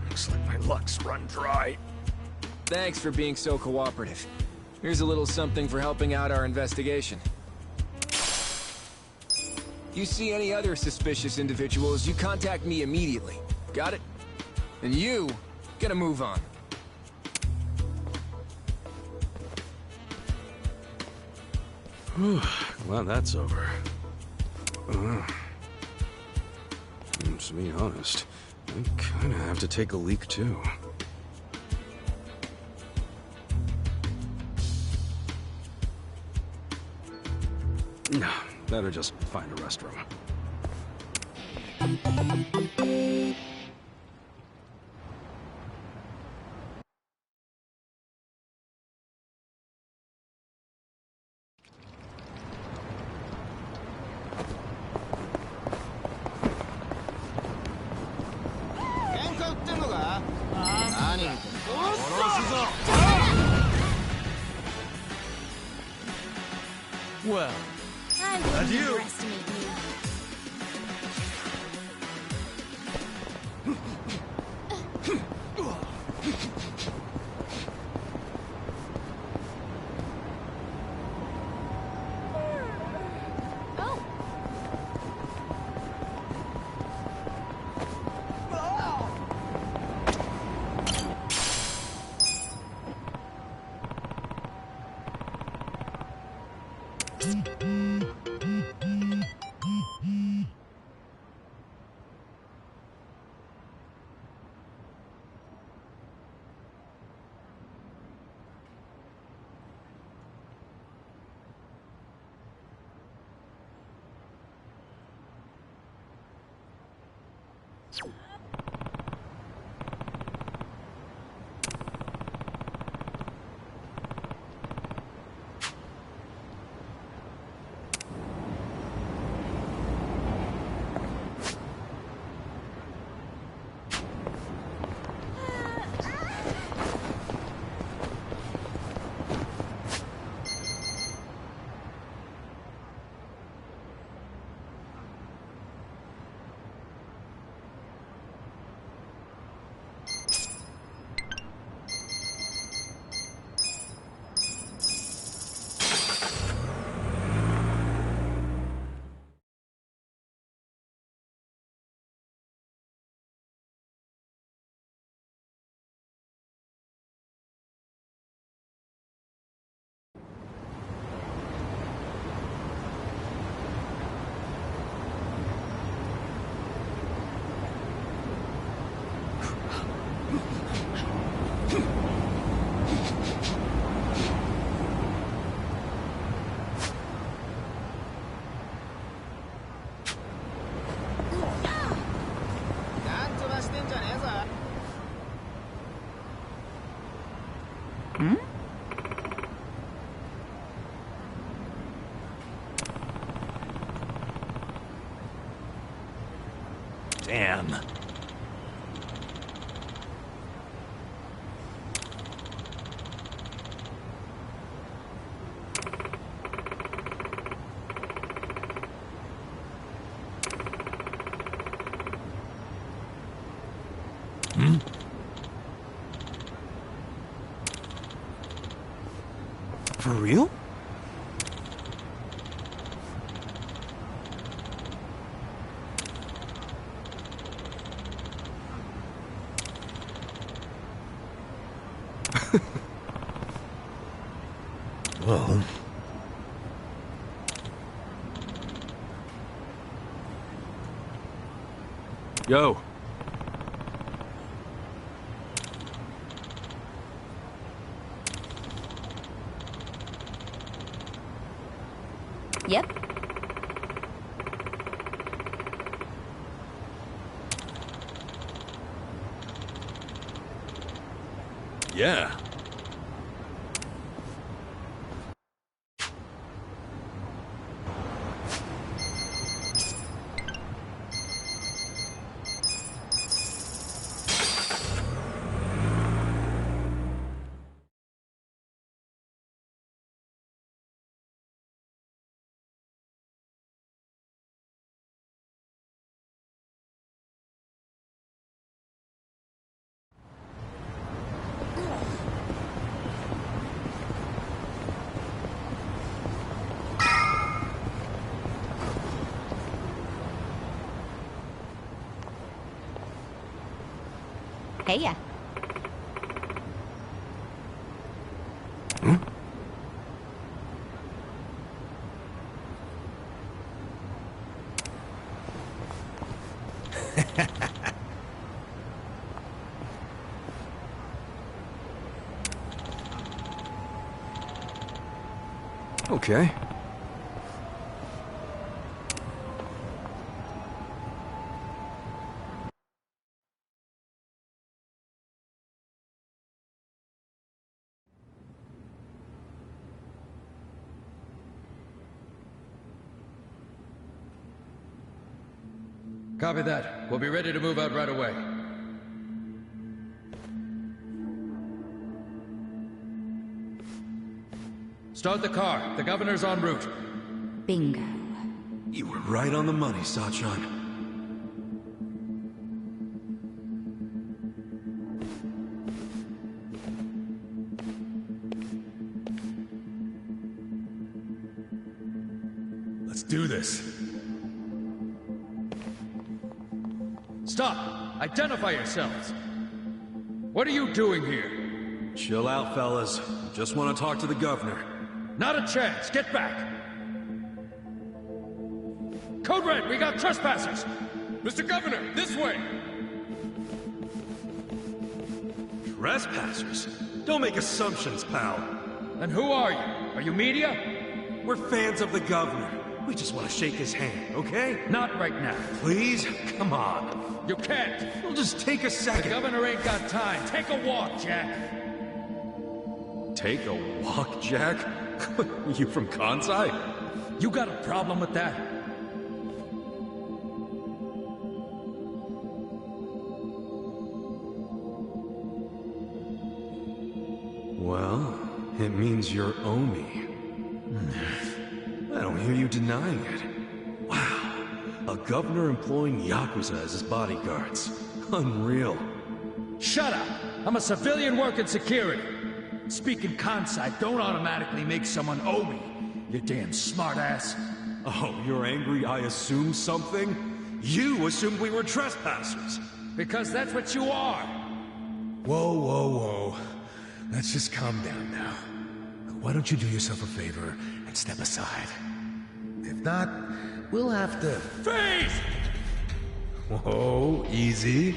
Looks like my luck's run dry. Thanks for being so cooperative. Here's a little something for helping out our investigation. You see any other suspicious individuals, you contact me immediately. Got it? And you, gotta move on. Well, that's over. To be honest, I kinda have to take a leak too. No, better just find a restroom. Well, I wouldn't Adieu. underestimate you. Damn. For real? Well... Yo. Yep. Yeah. Hey ya. Okay. Copy that. We'll be ready to move out right away. Start the car. The governor's en route. Bingo. You were right on the money, Sachan. Let's do this. Stop! Identify yourselves! What are you doing here? Chill out, fellas. Just want to talk to the governor. Not a chance! Get back! Code Red, we got trespassers! Mr. Governor, this way! Trespassers? Don't make assumptions, pal. And who are you? Are you media? We're fans of the governor. We just want to shake his hand, okay? Not right now. Please? Come on. You can't. It'll just take a second. The governor ain't got time. Take a walk, Jack. Take a walk, Jack? You from Kansai? You got a problem with that? Well, it means you're Omi. I don't hear you denying it. Wow, a governor employing Yakuza as his bodyguards. Unreal. Shut up! I'm a civilian working security. Speaking Kansai don't automatically make someone Omi, you damn smartass. Oh, you're angry I assumed something? You assumed we were trespassers. Because that's what you are. Whoa, whoa, whoa. Let's just calm down now. Why don't you do yourself a favor and step aside? If not, we'll have to... Freeze! Whoa, easy.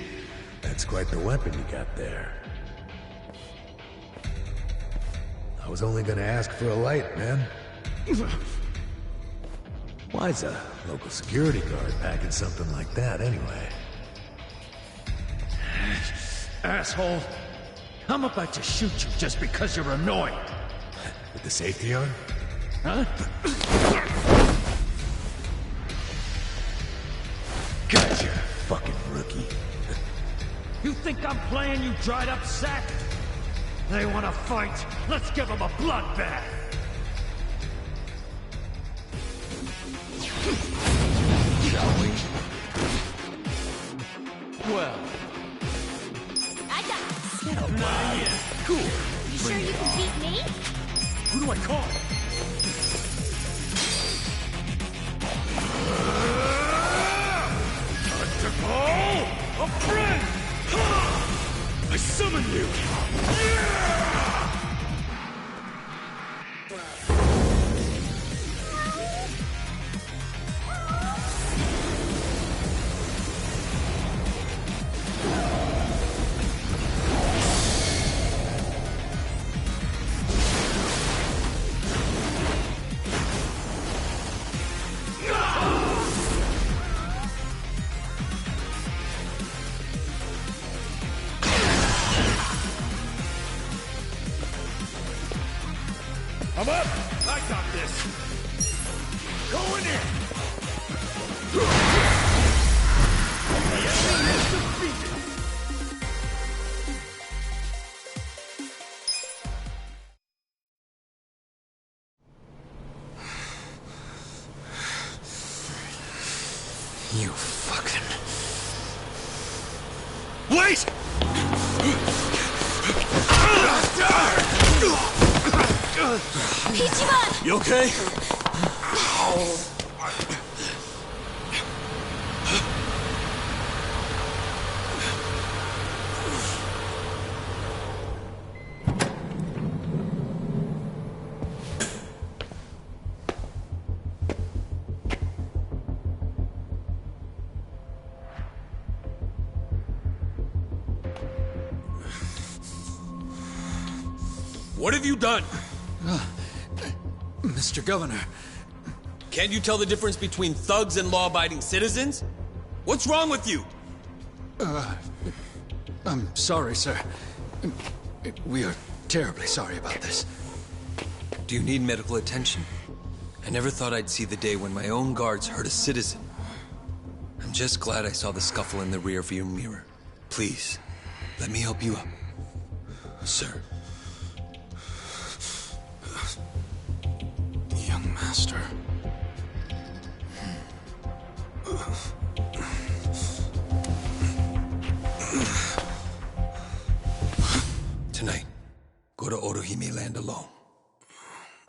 That's quite the weapon you got there. I was only gonna ask for a light, man. Why's a local security guard packing something like that, anyway? Asshole. I'm about to shoot you just because you're annoying. With the safety on? Huh? Gotcha, fucking rookie. You think I'm playing, you dried up sack? They want to fight. Let's give them a bloodbath. Shall we? Well. I got this. Oh, yeah. Cool. You sure you can beat me? Who do I call? Time to call a friend! I summon you! I'm up! I got this! Going in! The enemy is defeated! You fucking... Wait! Ichiban! You okay? What have you done? Mr. Governor. Can't you tell the difference between thugs and law-abiding citizens? What's wrong with you? I'm sorry, sir. We are terribly sorry about this. Do you need medical attention? I never thought I'd see the day when my own guards hurt a citizen. I'm just glad I saw the scuffle in the rearview mirror. Please, let me help you up. Sir. Young master. Tonight, go to Orohime Land alone.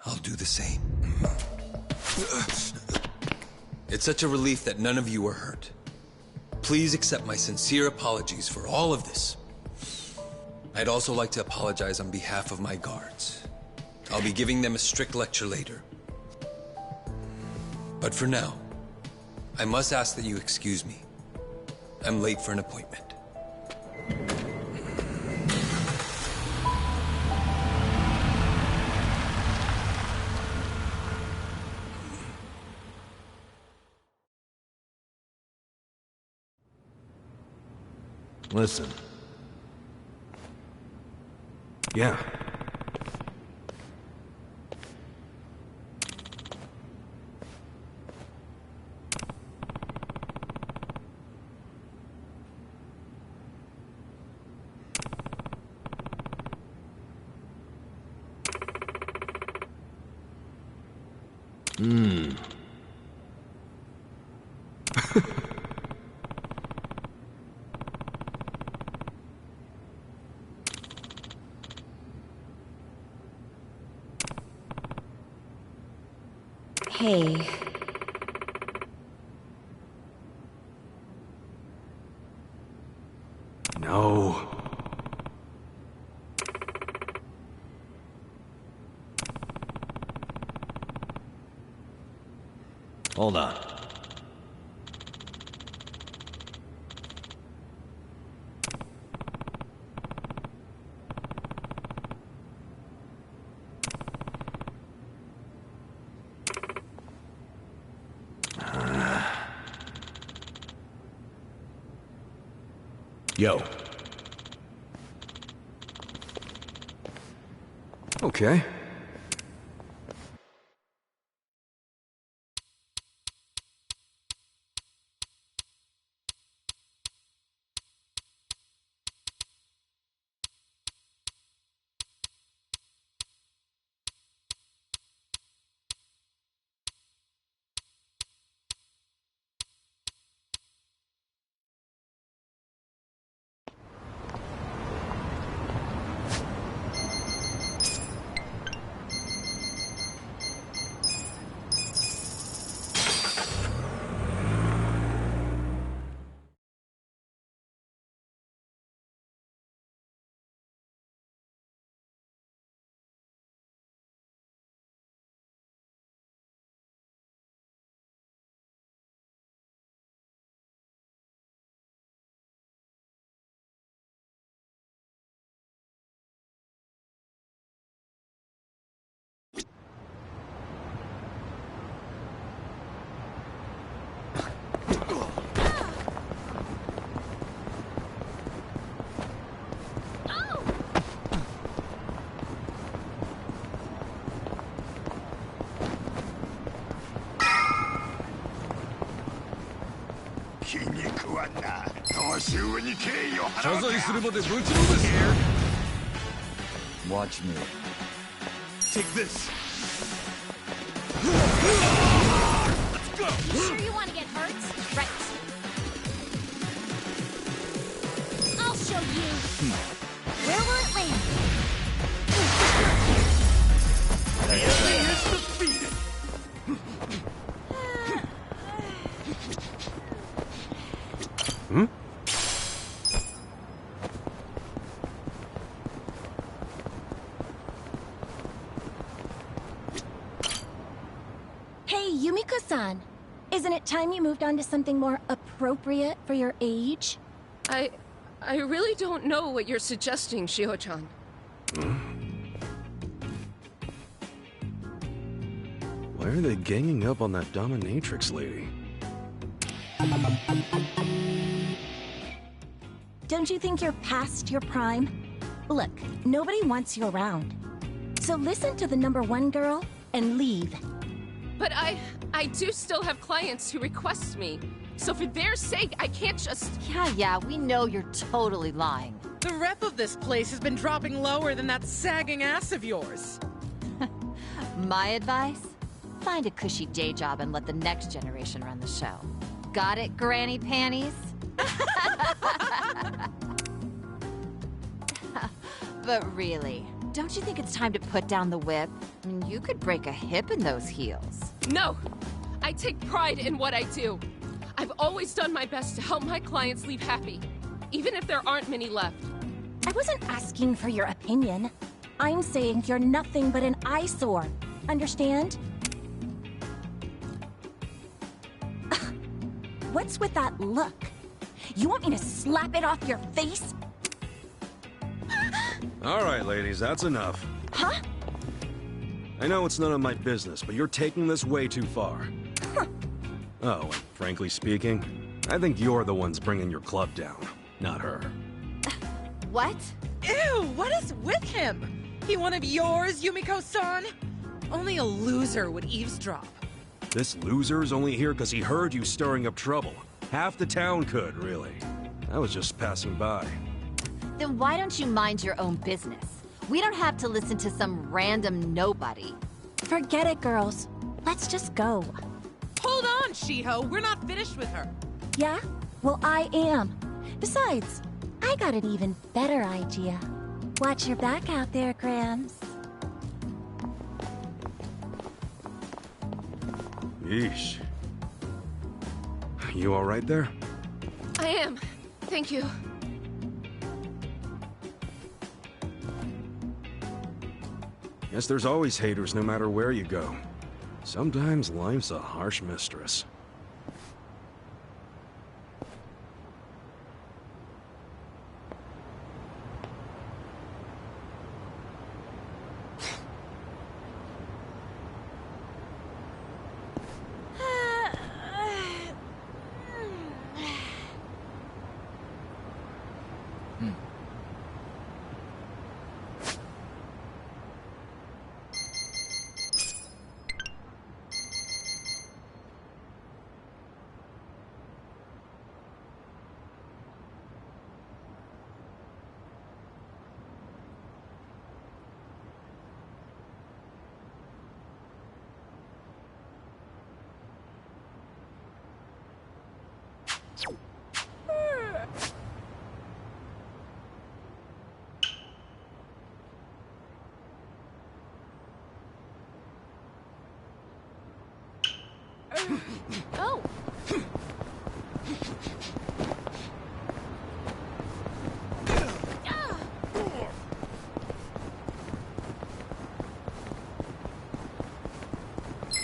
I'll do the same. It's such a relief that none of you are hurt. Please accept my sincere apologies for all of this. I'd also like to apologize on behalf of my guards. I'll be giving them a strict lecture later. But for now, I must ask that you excuse me. I'm late for an appointment. Listen. Yeah. Hey. No. Hold on. Yo. Okay. Watch me. Take this. Let's go! You sure you want to get hurt? Right. I'll show you. Where will it land? The enemy is defeated. Hmm? Hey, Yumiko-san. Isn't it time you moved on to something more appropriate for your age? I really don't know what you're suggesting, Shio-chan. Why are they ganging up on that dominatrix lady? Don't you think you're past your prime? Look, nobody wants you around. So listen to the #1 girl and leave. But I do still have clients who request me. So for their sake, I can't just... Yeah, we know you're totally lying. The rep of this place has been dropping lower than that sagging ass of yours. My advice? Find a cushy day job and let the next generation run the show. Got it, Granny Panties? But really, don't you think it's time to put down the whip? I mean, you could break a hip in those heels. No! I take pride in what I do. I've always done my best to help my clients leave happy, even if there aren't many left. I wasn't asking for your opinion. I'm saying you're nothing but an eyesore. Understand? What's with that look? You want me to slap it off your face? All right, ladies, that's enough. Huh? I know it's none of my business, but you're taking this way too far. Huh. Oh, and frankly speaking, I think you're the ones bringing your club down. not her. What? Ew, what is with him? He one of yours, Yumiko-san? Only a loser would eavesdrop. This loser's only here because he heard you stirring up trouble. Half the town could, really. I was just passing by. Then why don't you mind your own business? We don't have to listen to some random nobody. Forget it, girls. Let's just go. Hold on, Shiho. We're not finished with her. Yeah? Well, I am. Besides, I got an even better idea. Watch your back out there, Grams. Yeesh. You all right there? I am. Thank you. Guess there's always haters no matter where you go. Sometimes life's a harsh mistress. Oh!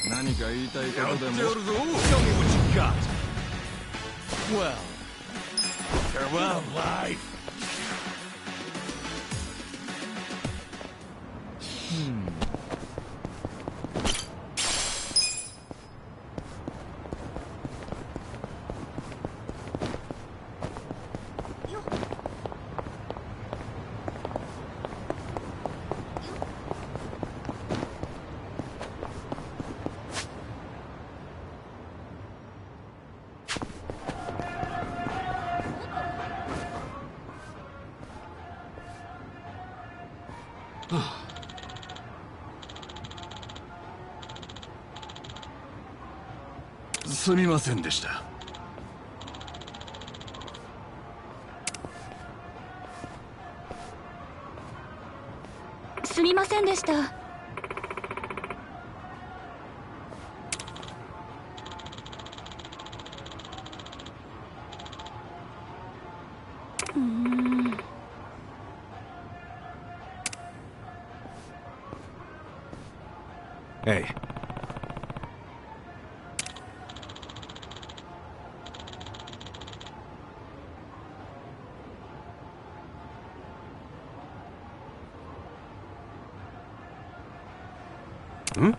何か言いたいことでも。 Show me what you got. Well, farewell, life. Sorry. すみませんでした。すみませんでした。Hey. Hmm?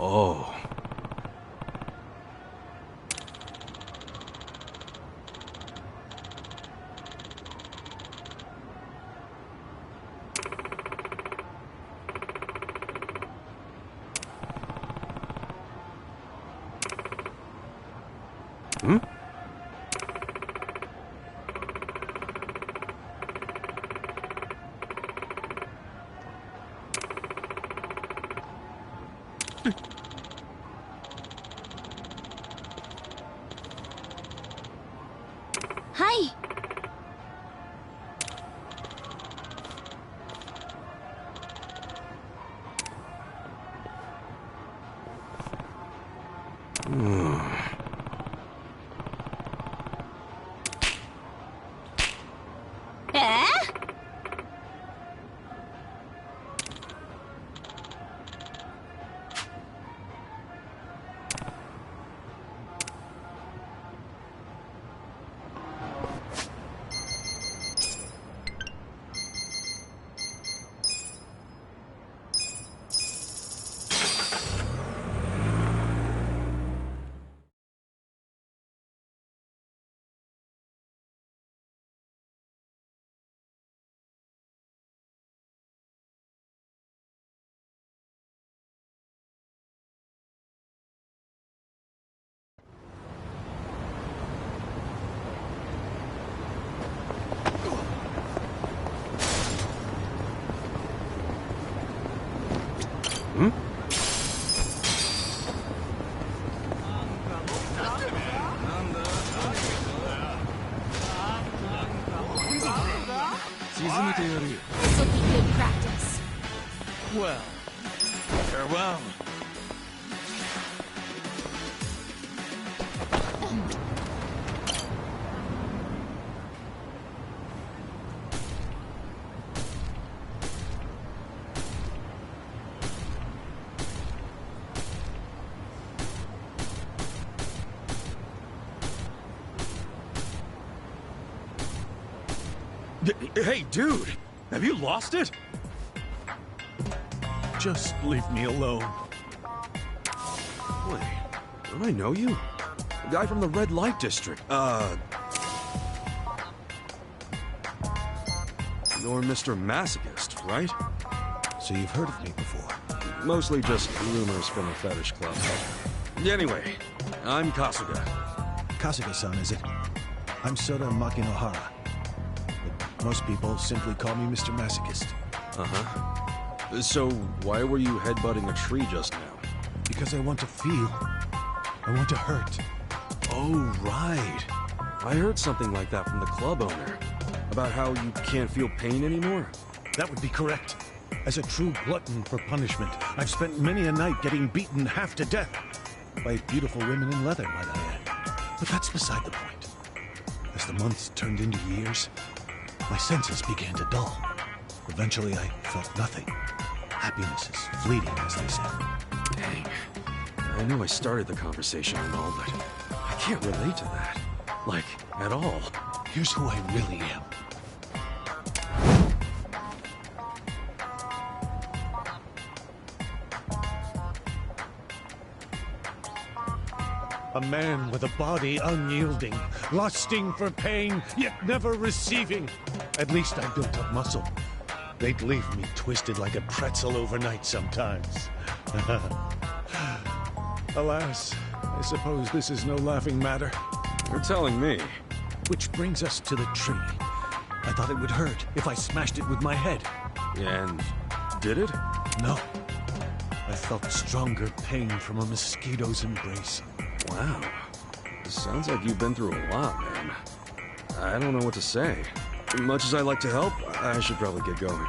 Oh. Hmm? Hi. Hmm? This'll be good practice. Well, farewell. Hey, dude! Have you lost it? Just leave me alone. Wait, don't I know you? The guy from the Red Light District. You're Mr. Masochist, right? So you've heard of me before? Mostly just rumors from a fetish club. Anyway, I'm Kasuga. Kasuga-san, is it? I'm Soda Makinohara. But most people simply call me Mr. Masochist. Uh-huh. So, why were you headbutting a tree just now? Because I want to feel. I want to hurt. Oh, right. I heard something like that from the club owner. About how you can't feel pain anymore? That would be correct. As a true glutton for punishment, I've spent many a night getting beaten half to death. By beautiful women in leather, might I add. But that's beside the point. As the months turned into years, my senses began to dull. Eventually, I felt nothing. Happiness is fleeting, as they say. Dang. I know I started the conversation and all, but I can't relate to that. Like, at all. Here's who I really am. A man with a body unyielding, lusting for pain, yet never receiving. At least I built up muscle. They'd leave me twisted like a pretzel overnight sometimes. Alas, I suppose this is no laughing matter. You're telling me. Which brings us to the tree. I thought it would hurt if I smashed it with my head. And did it? No. I felt stronger pain from a mosquito's embrace. Wow. Sounds like you've been through a lot, man. I don't know what to say. Much as I like to help, I should probably get going.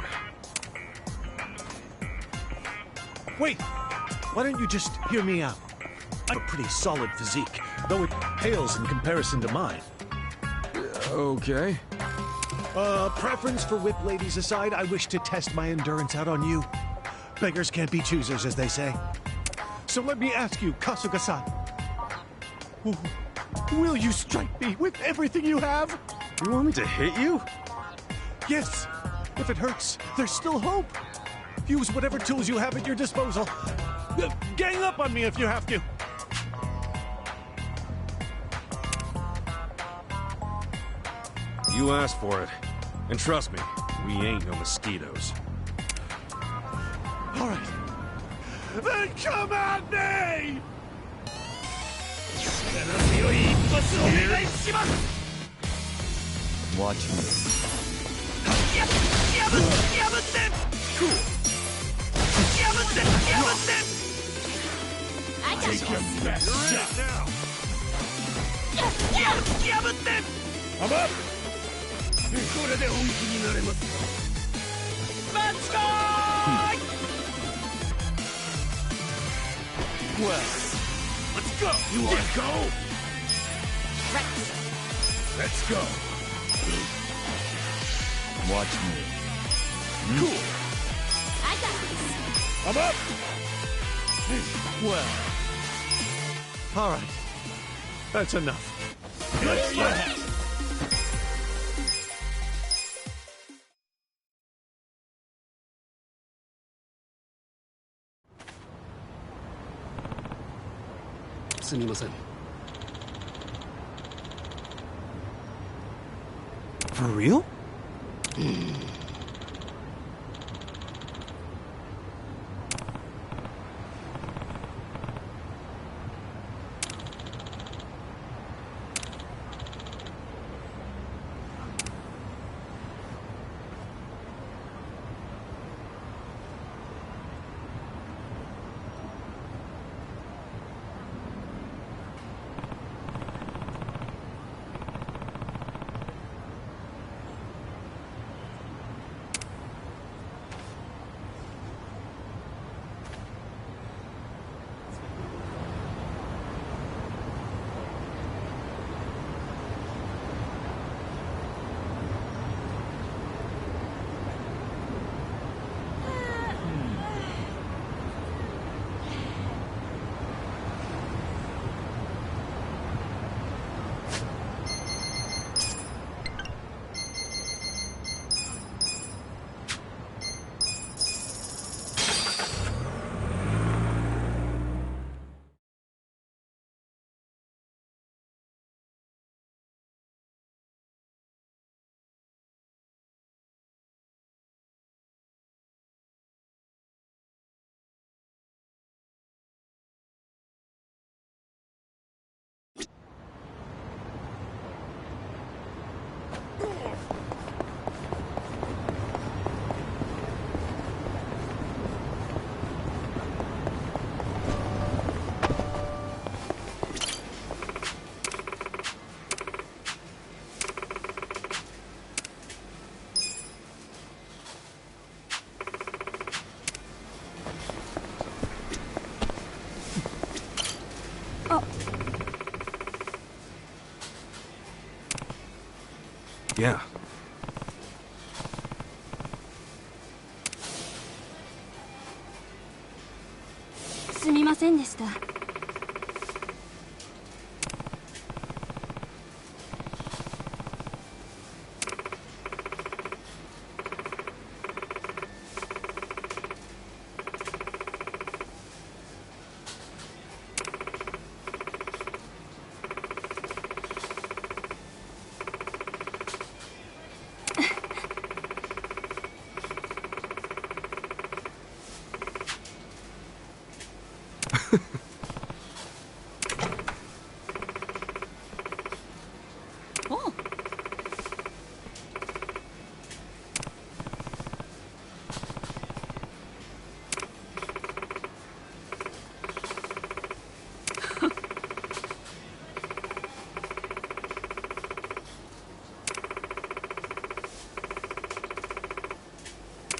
Wait! Why don't you just hear me out? I have a pretty solid physique, though it pales in comparison to mine. Okay. Preference for whip ladies aside, I wish to test my endurance out on you. Beggars can't be choosers, as they say. So let me ask you, Kasuga-san. Will you strike me with everything you have? You want me to hit you? Yes. If it hurts, there's still hope. Use whatever tools you have at your disposal. Gang up on me if you have to. You asked for it. And trust me, we ain't no mosquitoes. All right. Then come at me! Watch me. Take your best shot now. I'm up! Well, let's go. You want to go? Let's go. Watch me. Cool. I got this. I'm up! Well, All right. That's enough. let's go. For real? Yeah. Oh.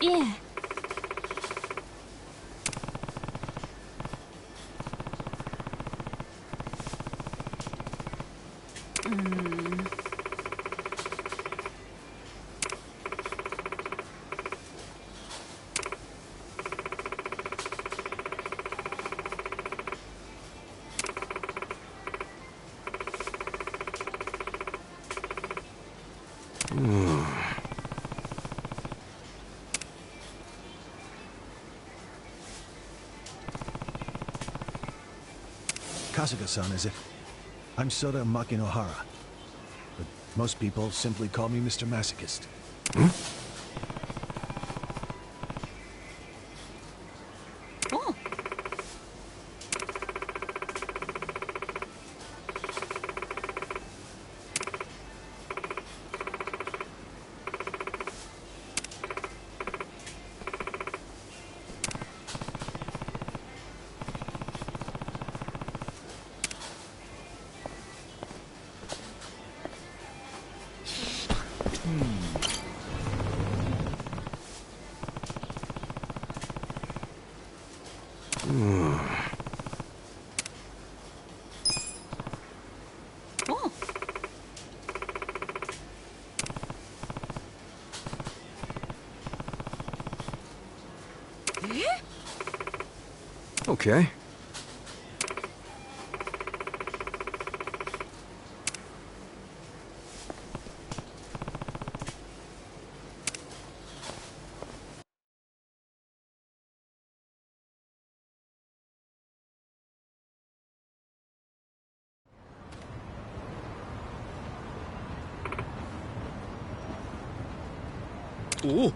Yeah. Kasuga-san is it? I'm Soda Makinohara. But most people simply call me Mr. Masochist. Oh. Oh. Okay. Ooh.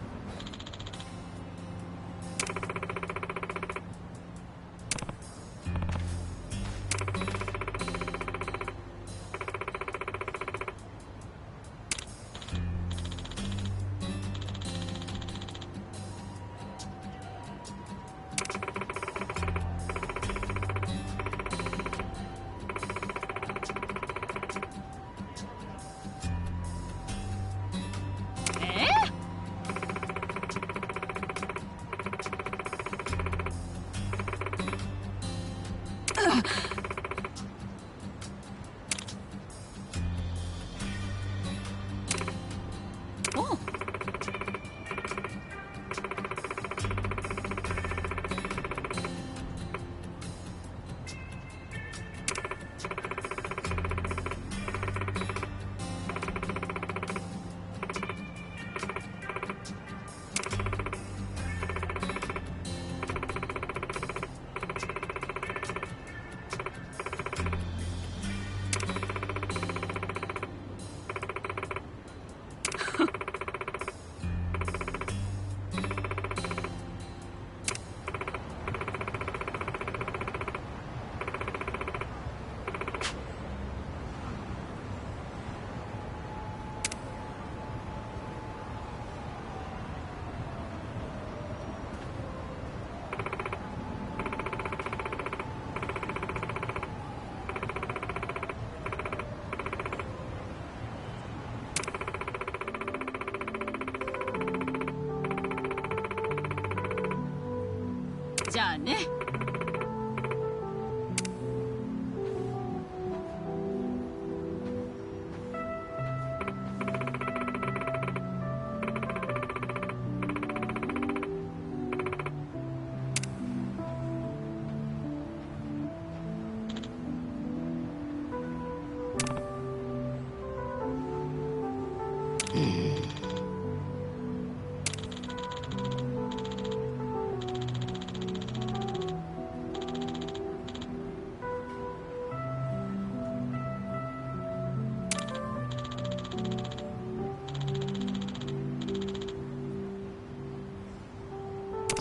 Oh.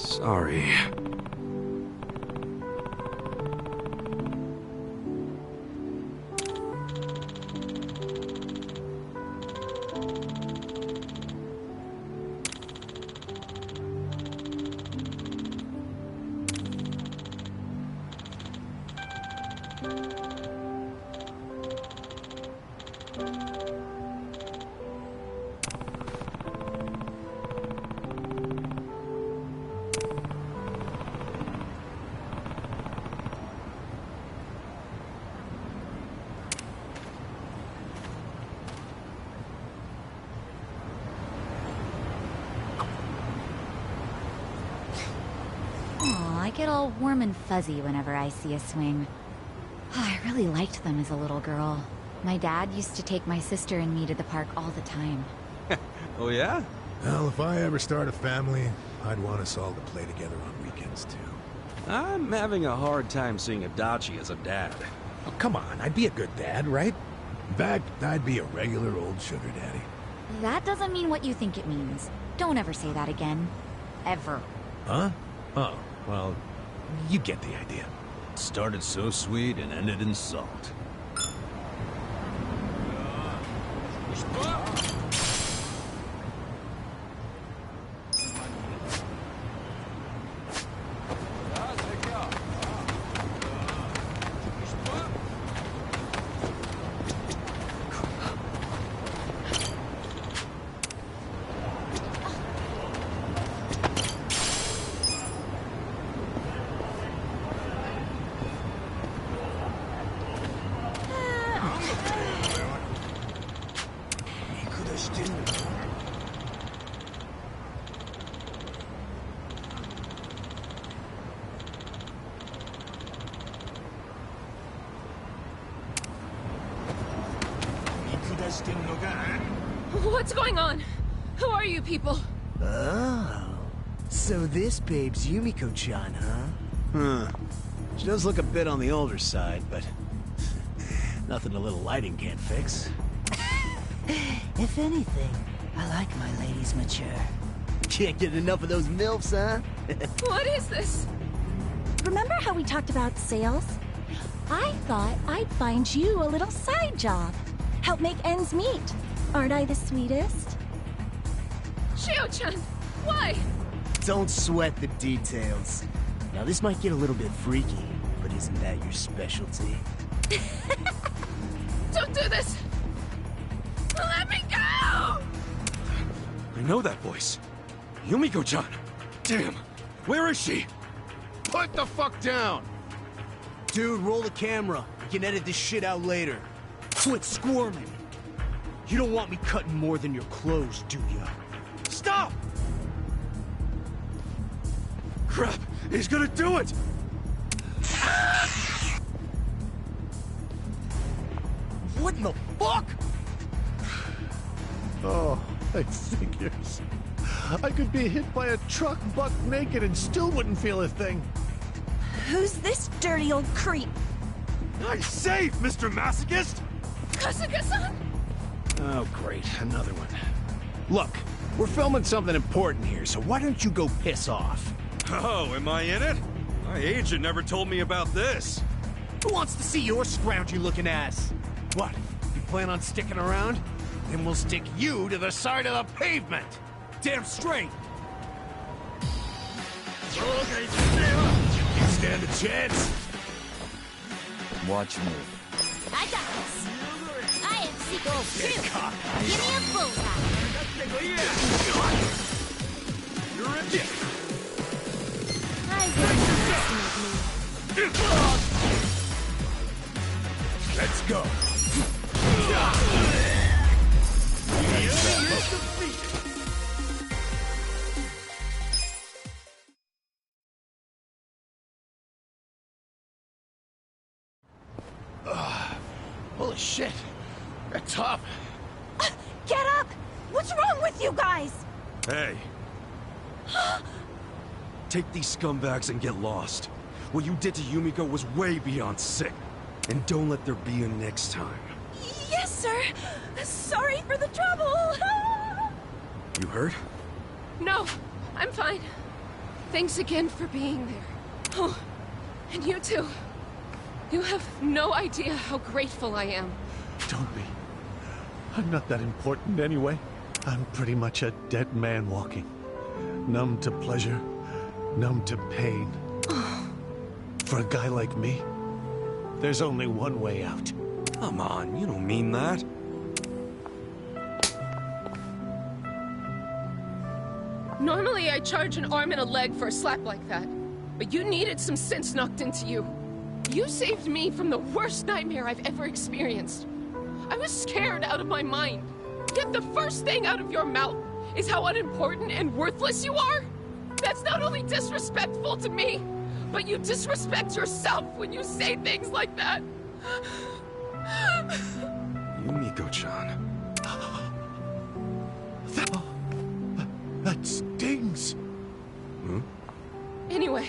Sorry. Aw, I get all warm and fuzzy whenever I see a swing. I really liked them as a little girl. My dad used to take my sister and me to the park all the time. Oh yeah? Well, if I ever start a family, I'd want us all to play together on weekends, too. I'm having a hard time seeing Adachi as a dad. Oh, come on, I'd be a good dad, right? In fact, I'd be a regular old sugar daddy. That doesn't mean what you think it means. Don't ever say that again. Ever. Huh? Oh, well, you get the idea. It started so sweet and ended in salt. What's going on? Who are you people? Oh, so this babe's Yumiko-chan, huh? She does look a bit on the older side, but nothing a little lighting can't fix. If anything, I like my ladies mature. Can't get enough of those MILFs, huh? What is this? Remember how we talked about sales? I thought I'd find you a little side job. Help make ends meet. Aren't I the sweetest? Shio-chan, why? Don't sweat the details. Now, this might get a little bit freaky, but isn't that your specialty? Don't do this! Let me go! I know that voice. Yumiko-chan. Damn. Where is she? Put the fuck down! Dude, roll the camera. We can edit this shit out later. Quit squirming. You don't want me cutting more than your clothes, do ya? Stop! Crap! He's gonna do it! What in the fuck? Oh, I figures. I could be hit by a truck buck naked and still wouldn't feel a thing. Who's this dirty old creep? Nice save, Mr. Masochist! Kasuga-san? Oh, great. Another one. Look, we're filming something important here, so why don't you go piss off? Oh, am I in it? My agent never told me about this. Who wants to see your scroungy-looking ass? What? You plan on sticking around? Then we'll stick you to the side of the pavement! Damn straight! You stand a chance? Watch me. I got this. I am Sequel 2. Give me a bullseye. You're in it. I wouldn't underestimate me. Let's go. Holy shit. They're tough. Get up! What's wrong with you guys? Hey. Take these scumbags and get lost. What you did to Yumiko was way beyond sick. And don't let there be a next time. Yes, sir. Sorry for the trouble. You hurt? No, I'm fine. Thanks again for being there. Oh, and you too. You have no idea how grateful I am. Don't be. I'm not that important anyway. I'm pretty much a dead man walking. Numb to pleasure, numb to pain. For a guy like me, there's only one way out. Come on, you don't mean that. Normally I charge an arm and a leg for a slap like that, but you needed some sense knocked into you. You saved me from the worst nightmare I've ever experienced. I was scared out of my mind. Yet the first thing out of your mouth is how unimportant and worthless you are? That's not only disrespectful to me, but you disrespect yourself when you say things like that. Yumiko-chan. That stings. Hmm? Anyway,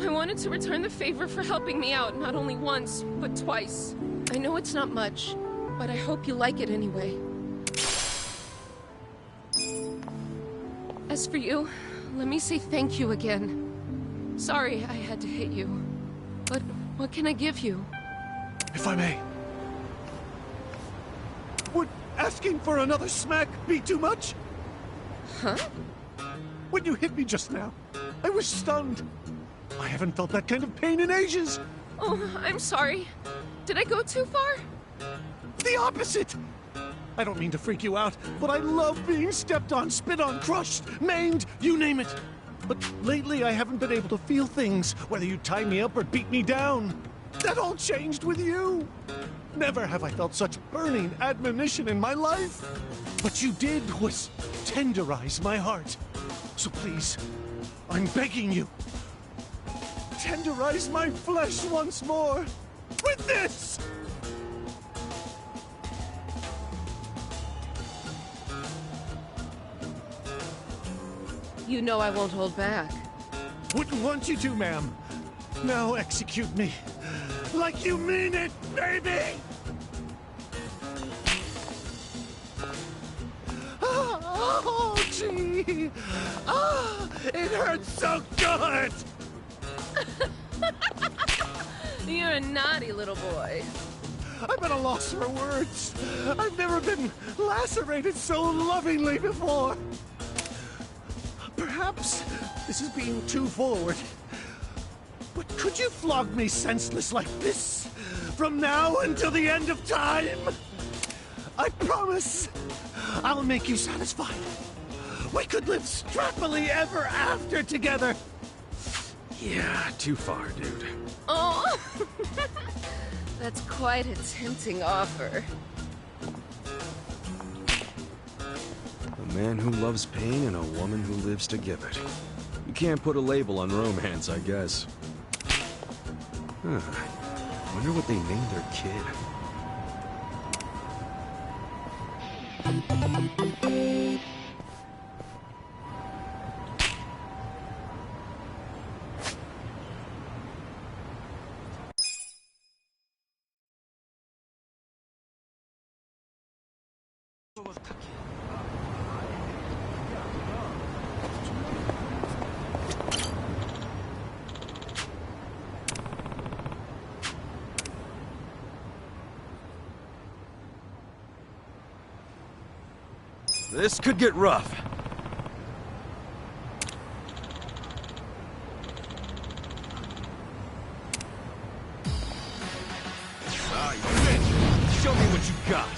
I wanted to return the favor for helping me out not only once, but twice. I know it's not much, but I hope you like it anyway. As for you, let me say thank you again. Sorry I had to hit you, but what can I give you? If I may. Would asking for another smack be too much? Huh? When you hit me just now, I was stunned. I haven't felt that kind of pain in ages. Oh, I'm sorry. Did I go too far? The opposite! I don't mean to freak you out, but I love being stepped on, spit on, crushed, maimed, you name it. But lately I haven't been able to feel things, whether you tie me up or beat me down. That all changed with you. Never have I felt such burning admonition in my life. What you did was tenderize my heart. So please, I'm begging you, tenderize my flesh once more with this! You know I won't hold back. Wouldn't want you to, ma'am. Now execute me. Like you mean it, baby! Oh, gee! Ah, it hurts so good! You're a naughty little boy. I'm at a loss for words. I've never been lacerated so lovingly before. Perhaps this is being too forward. But could you flog me senseless like this from now until the end of time? I promise I'll make you satisfied. We could live strappily ever after together. Yeah, too far, dude. Oh, that's quite a tempting offer. A man who loves pain and a woman who lives to give it. You can't put a label on romance, I guess. Huh. Wonder what they named their kid. This could get rough. Ah, you finished. Show me what you got.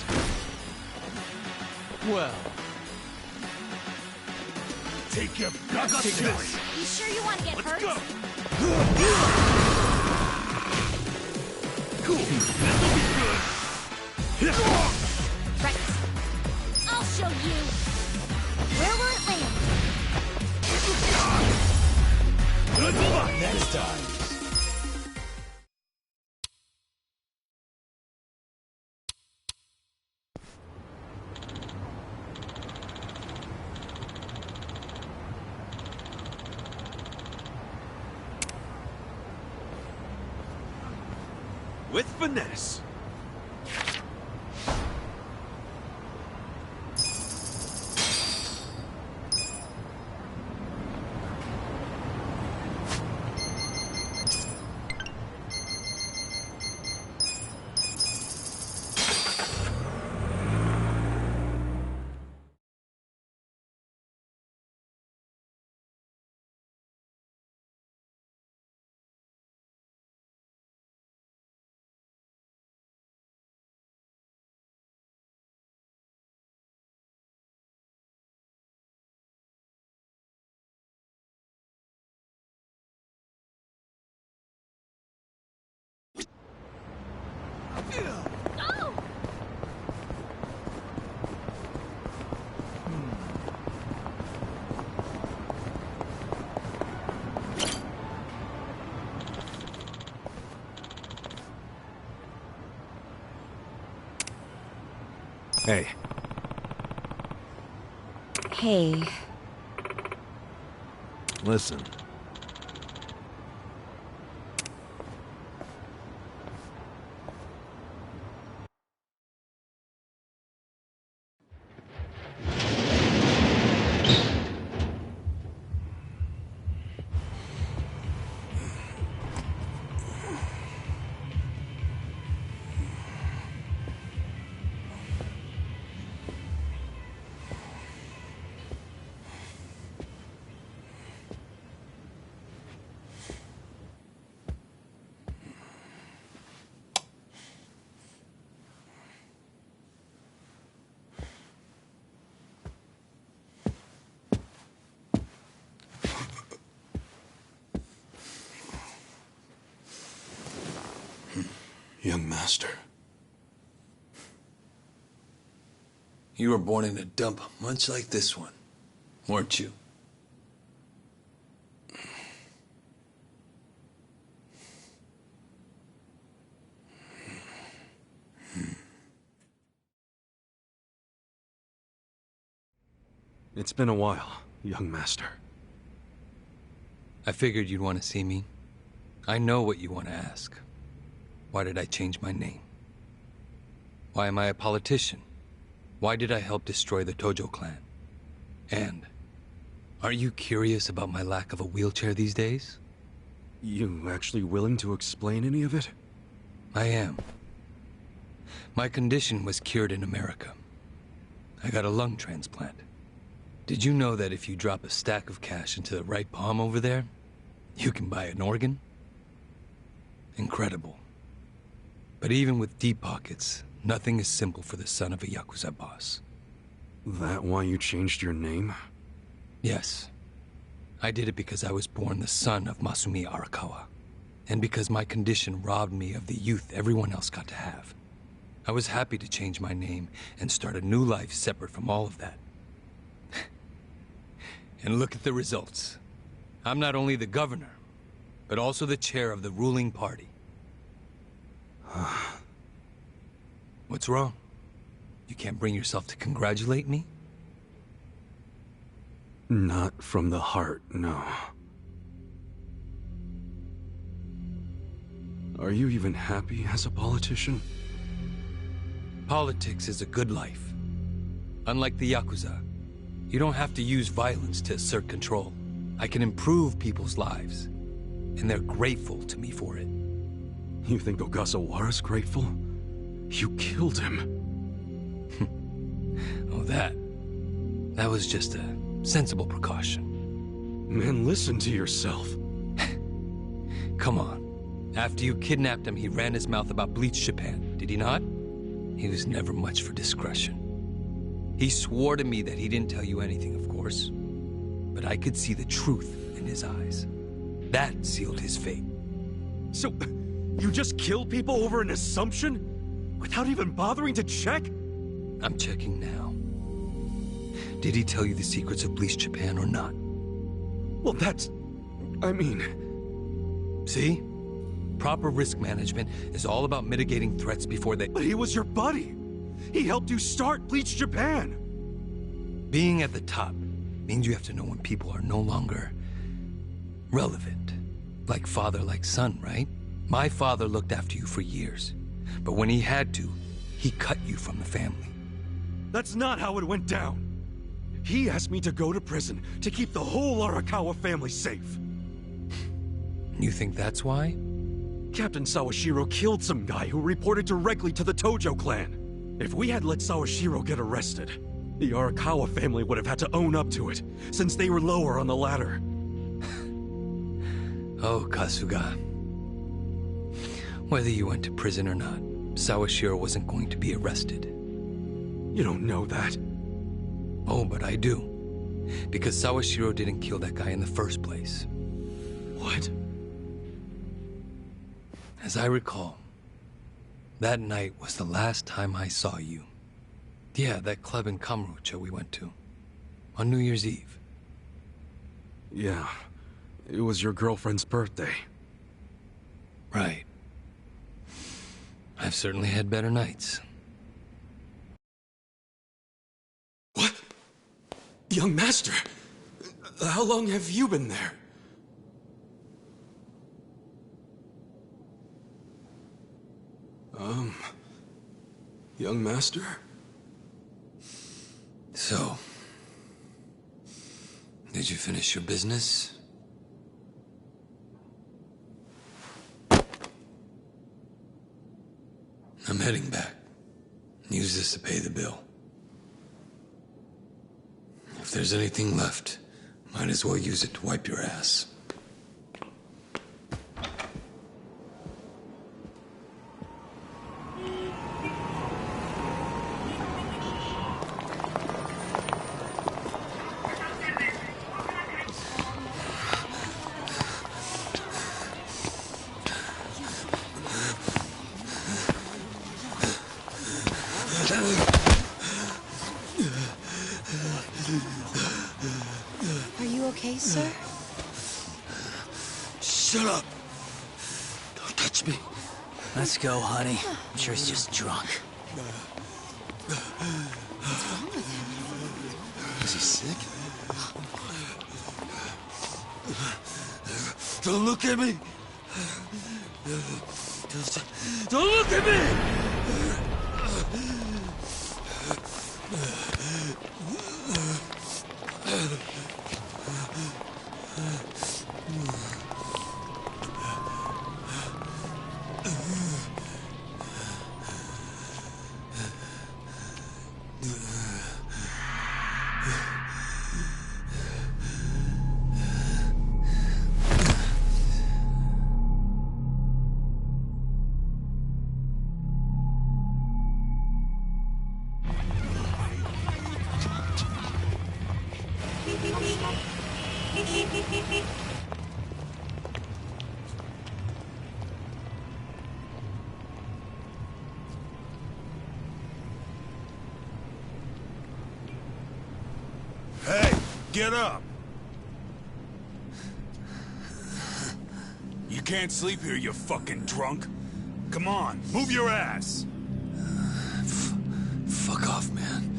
Well, take your best to this. You sure you want to get hurt? Go. Cool. This'll be good. Right. I'll show you. Where will it land? Good luck next time. With finesse. Hey. Hey. Listen. Young master. You were born in a dump much like this one, weren't you? It's been a while, young master. I figured you'd want to see me. I know what you want to ask. Why did I change my name? Why am I a politician? Why did I help destroy the Tojo clan? And are you curious about my lack of a wheelchair these days? You actually willing to explain any of it? I am. My condition was cured in America. I got a lung transplant. Did you know that if you drop a stack of cash into the right palm over there, you can buy an organ? Incredible. But even with deep pockets, nothing is simple for the son of a Yakuza boss. That why you changed your name? Yes. I did it because I was born the son of Masumi Arakawa, and because my condition robbed me of the youth everyone else got to have. I was happy to change my name and start a new life separate from all of that. And look at the results. I'm not only the governor, but also the chair of the ruling party. What's wrong? You can't bring yourself to congratulate me? Not from the heart, no. Are you even happy as a politician? Politics is a good life. Unlike the Yakuza, you don't have to use violence to assert control. I can improve people's lives, and they're grateful to me for it. You think Ogasawara's grateful? You killed him. Oh, that was just a sensible precaution. Man, listen to yourself. Come on. After you kidnapped him, he ran his mouth about Bleach Japan, did he not? He was never much for discretion. He swore to me that he didn't tell you anything, of course. But I could see the truth in his eyes. That sealed his fate. So, you just kill people over an assumption? Without even bothering to check? I'm checking now. Did he tell you the secrets of Bleach Japan or not? Well, I mean... See? Proper risk management is all about mitigating threats before they... But he was your buddy! He helped you start Bleach Japan! Being at the top means you have to know when people are no longer... relevant. Like father, like son, right? My father looked after you for years. But when he had to, he cut you from the family. That's not how it went down! He asked me to go to prison to keep the whole Arakawa family safe. You think that's why? Captain Sawashiro killed some guy who reported directly to the Tojo clan. If we had let Sawashiro get arrested, the Arakawa family would have had to own up to it, since they were lower on the ladder. Oh, Kasuga. Whether you went to prison or not, Sawashiro wasn't going to be arrested. You don't know that. Oh, but I do. Because Sawashiro didn't kill that guy in the first place. What? As I recall, that night was the last time I saw you. Yeah, that club in Kamurocho we went to. On New Year's Eve. Yeah. It was your girlfriend's birthday. Right. I've certainly had better nights. Young master, how long have you been there? Young master? So, did you finish your business? I'm heading back. Use this to pay the bill. If there's anything left, might as well use it to wipe your ass. Are you okay, sir? Shut up! Don't touch me. Let's go, honey. I'm sure he's just drunk. What's wrong with him? Is he sick? Don't look at me! Don't look at me! Hey, get up! You can't sleep here, you fucking drunk. Come on, move your ass! Fuck off, man.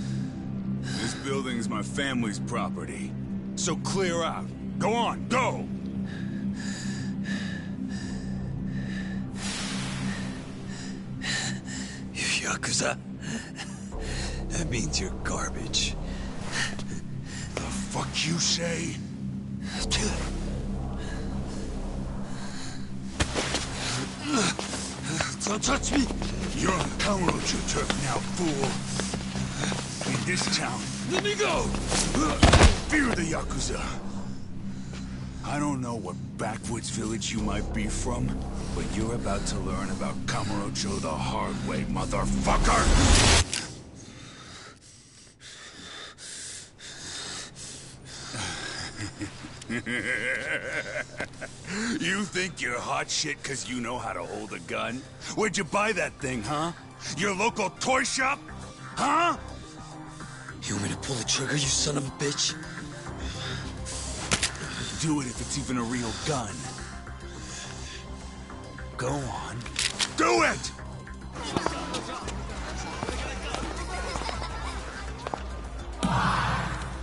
This building's my family's property. So clear out. Go on, go! You Yakuza? That means you're garbage. The fuck you say? Don't touch me! You're on Kamurocho turf now, fool. In this town, Let me go! fear the Yakuza. I don't know what backwoods village you might be from, but you're about to learn about Kamurocho the hard way, motherfucker! You think you're hot shit because you know how to hold a gun? Where'd you buy that thing, huh? Your local toy shop? Huh? You want me to pull the trigger, you son of a bitch? Do it if it's even a real gun. Go on. Do it!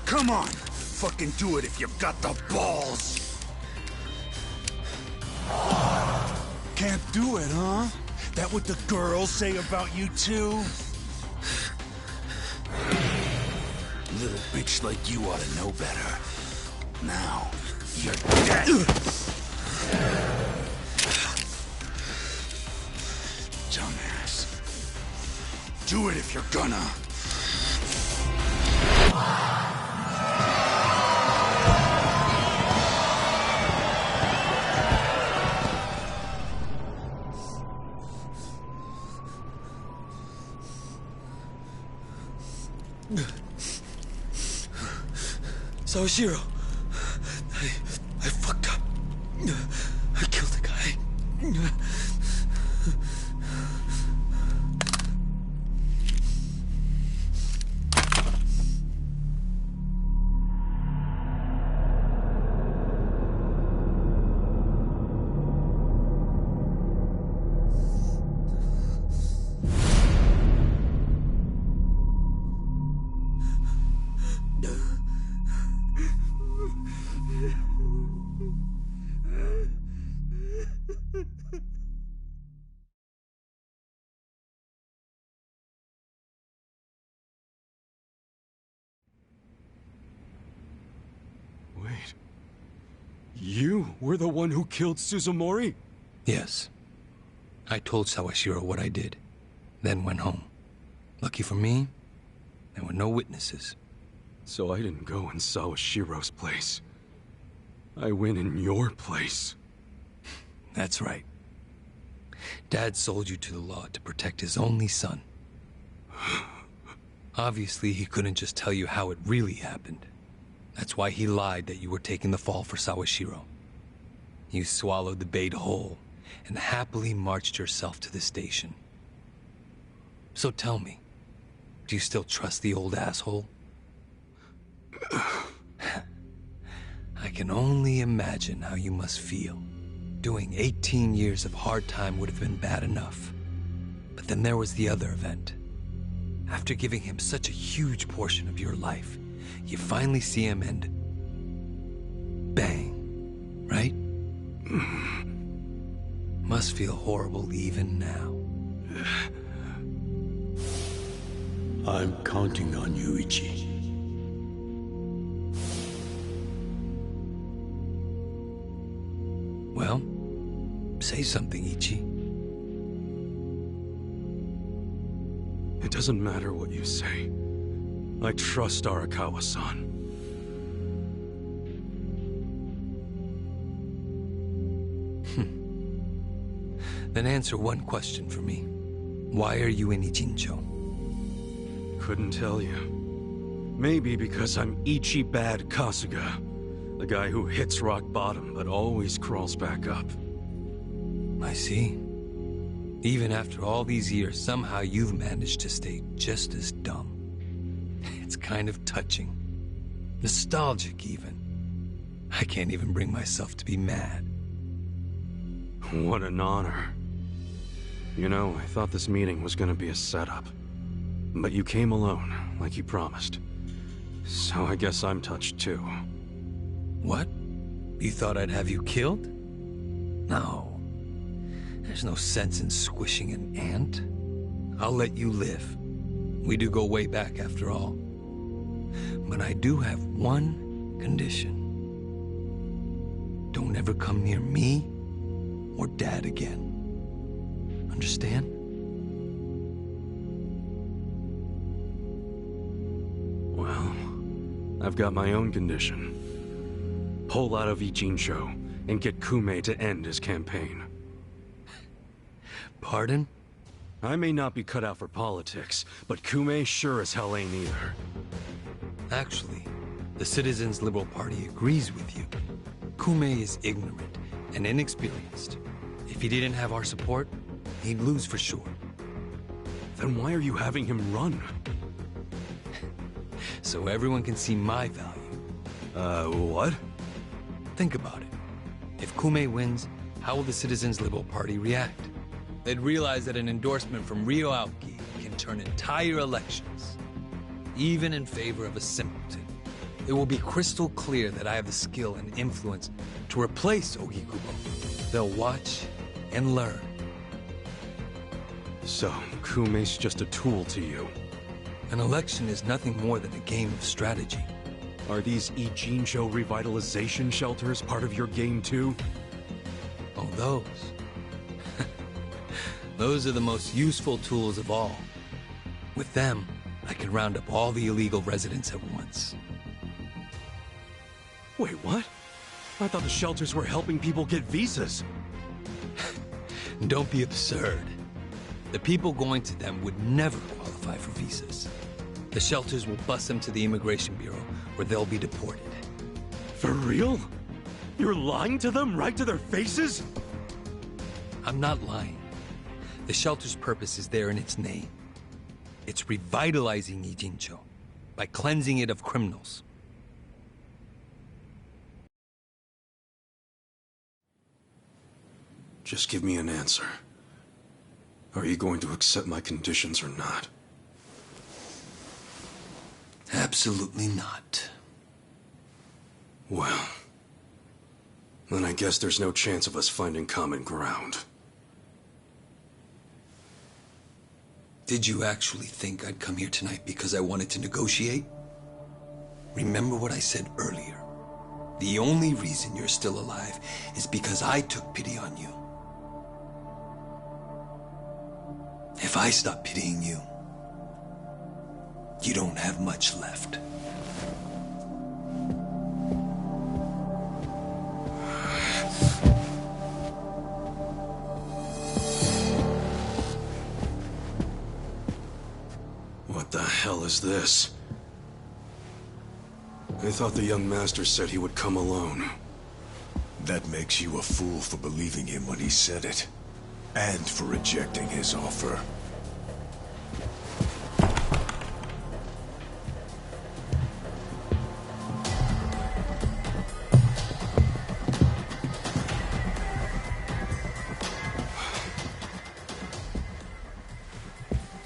Come on! Fucking do it if you've got the balls! Can't do it, huh? That what the girls say about you too? Little bitch like you ought to know better. Now, you're dead! Dumbass. Do it if you're gonna. Sawashiro, I fucked up. I killed a guy. You were the one who killed Suzumori? Yes. I told Sawashiro what I did, then went home. Lucky for me, there were no witnesses. So I didn't go in Sawashiro's place. I went in your place. That's right. Dad sold you to the law to protect his only son. Obviously, he couldn't just tell you how it really happened. That's why he lied that you were taking the fall for Sawashiro. You swallowed the bait whole and happily marched yourself to the station. So tell me, do you still trust the old asshole? I can only imagine how you must feel. Doing 18 years of hard time would have been bad enough. But then there was the other event. After giving him such a huge portion of your life, you finally see him and... bang, right? Must feel horrible even now. I'm counting on you, Ichi. Well, say something, Ichi. It doesn't matter what you say. I trust Arakawa-san. Then answer one question for me. Why are you in Ijincho? Couldn't tell you. Maybe because I'm Ichi Bad Kasuga. The guy who hits rock bottom but always crawls back up. I see. Even after all these years, somehow you've managed to stay just as dumb. It's kind of touching. Nostalgic, even. I can't even bring myself to be mad. What an honor. You know, I thought this meeting was gonna be a setup. But you came alone, like you promised. So I guess I'm touched too. What? You thought I'd have you killed? No. There's no sense in squishing an ant. I'll let you live. We do go way back after all. But I do have one condition. Don't ever come near me or Dad again. Understand? Well, I've got my own condition. Pull out of Ijincho and get Kume to end his campaign. Pardon? I may not be cut out for politics, but Kume sure as hell ain't either. Actually, the Citizens Liberal Party agrees with you. Kume is ignorant and inexperienced. If he didn't have our support, he'd lose for sure. Then why are you having him run? So everyone can see my value. What? Think about it. If Kume wins, how will the Citizens Liberal Party react? They'd realize that an endorsement from Ryo Aoki can turn entire elections, even in favor of a simpleton. It will be crystal clear that I have the skill and influence to replace Ogikubo. They'll watch and learn. So, Kume's just a tool to you? An election is nothing more than a game of strategy. Are these Ijincho revitalization shelters part of your game too? Oh, those. Those are the most useful tools of all. With them, I can round up all the illegal residents at once. Wait, what? I thought the shelters were helping people get visas. Don't be absurd. The people going to them would never qualify for visas. The shelters will bus them to the Immigration Bureau, where they'll be deported. For real? You're lying to them right to their faces? I'm not lying. The shelter's purpose is there in its name. It's revitalizing Ijincho by cleansing it of criminals. Just give me an answer. Are you going to accept my conditions or not? Absolutely not. Well, then I guess there's no chance of us finding common ground. Did you actually think I'd come here tonight because I wanted to negotiate? Remember what I said earlier. The only reason you're still alive is because I took pity on you. If I stop pitying you, you don't have much left. What the hell is this? I thought the young master said he would come alone. That makes you a fool for believing him when he said it. And for rejecting his offer.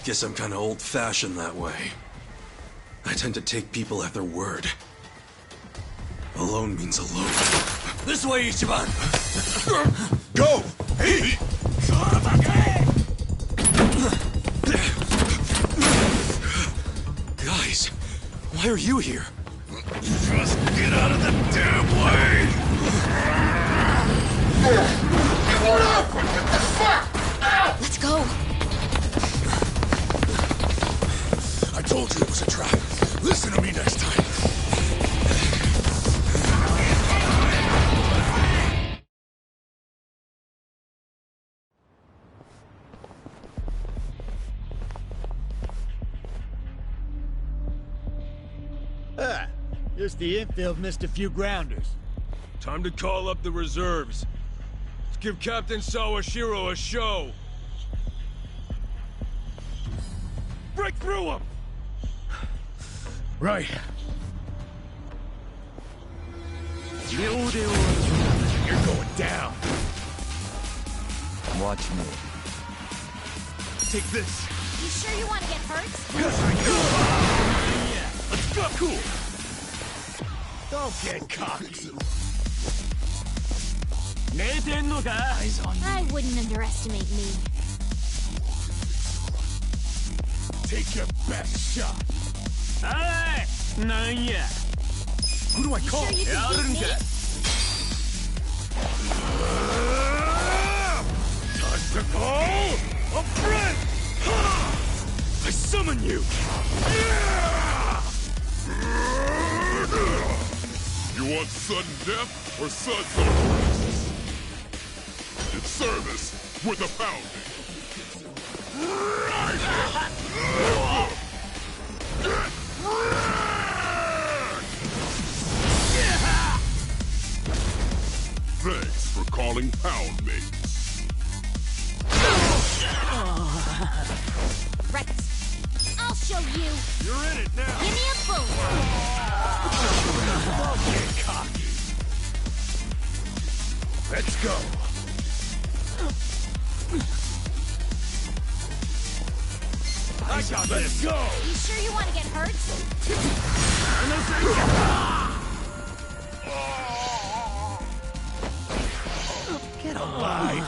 Guess I'm kinda old-fashioned that way. I tend to take people at their word. Alone means alone. This way, Ichiban! Go! Hey! Guys, why are you here? Just get out of the damn way! What the fuck? Let's go. I told you it was a trap. Listen to me next time. Just the infield missed a few grounders. Time to call up the reserves. Let's give Captain Sawashiro a show. Break through him! Right. You're going down. Watch me. Take this. You sure you want to get hurt? Yes, I do. Yeah, let's go. Cool. Don't get cocky. Eyes on me. I wouldn't underestimate me. Take your best shot. Hey! Nanya. Who do I call? You sure you can beat me? Time to call a friend! I summon you! You want sudden death or sudden rest? In service with a pounding. Thanks for calling pound mates. Right. I'll show you. You're in it now. Give me a bull. Don't get cocky. Let's go. I got this. Let's go. You sure you want to get hurt? Get alive.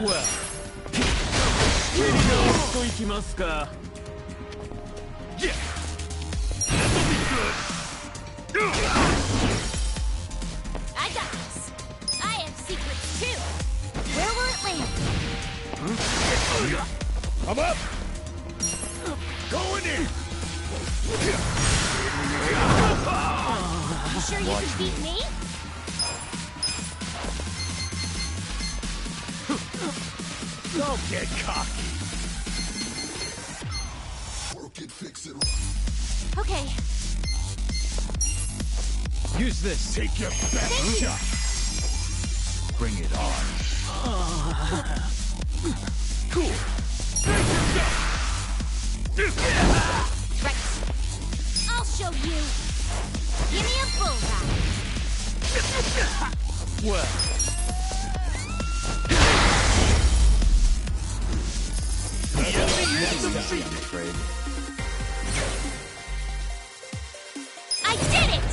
Well. Yeah. This'll be good. I got this. I have secrets too. Where will it land? I'm up. Going in. You sure you can beat me? Don't get cocky. Work it, fix it. Okay. Use this. Take your best shot. Bring it on. Cool. Right. I'll show you. Give me a bull ride. Well. I'm afraid. I did it!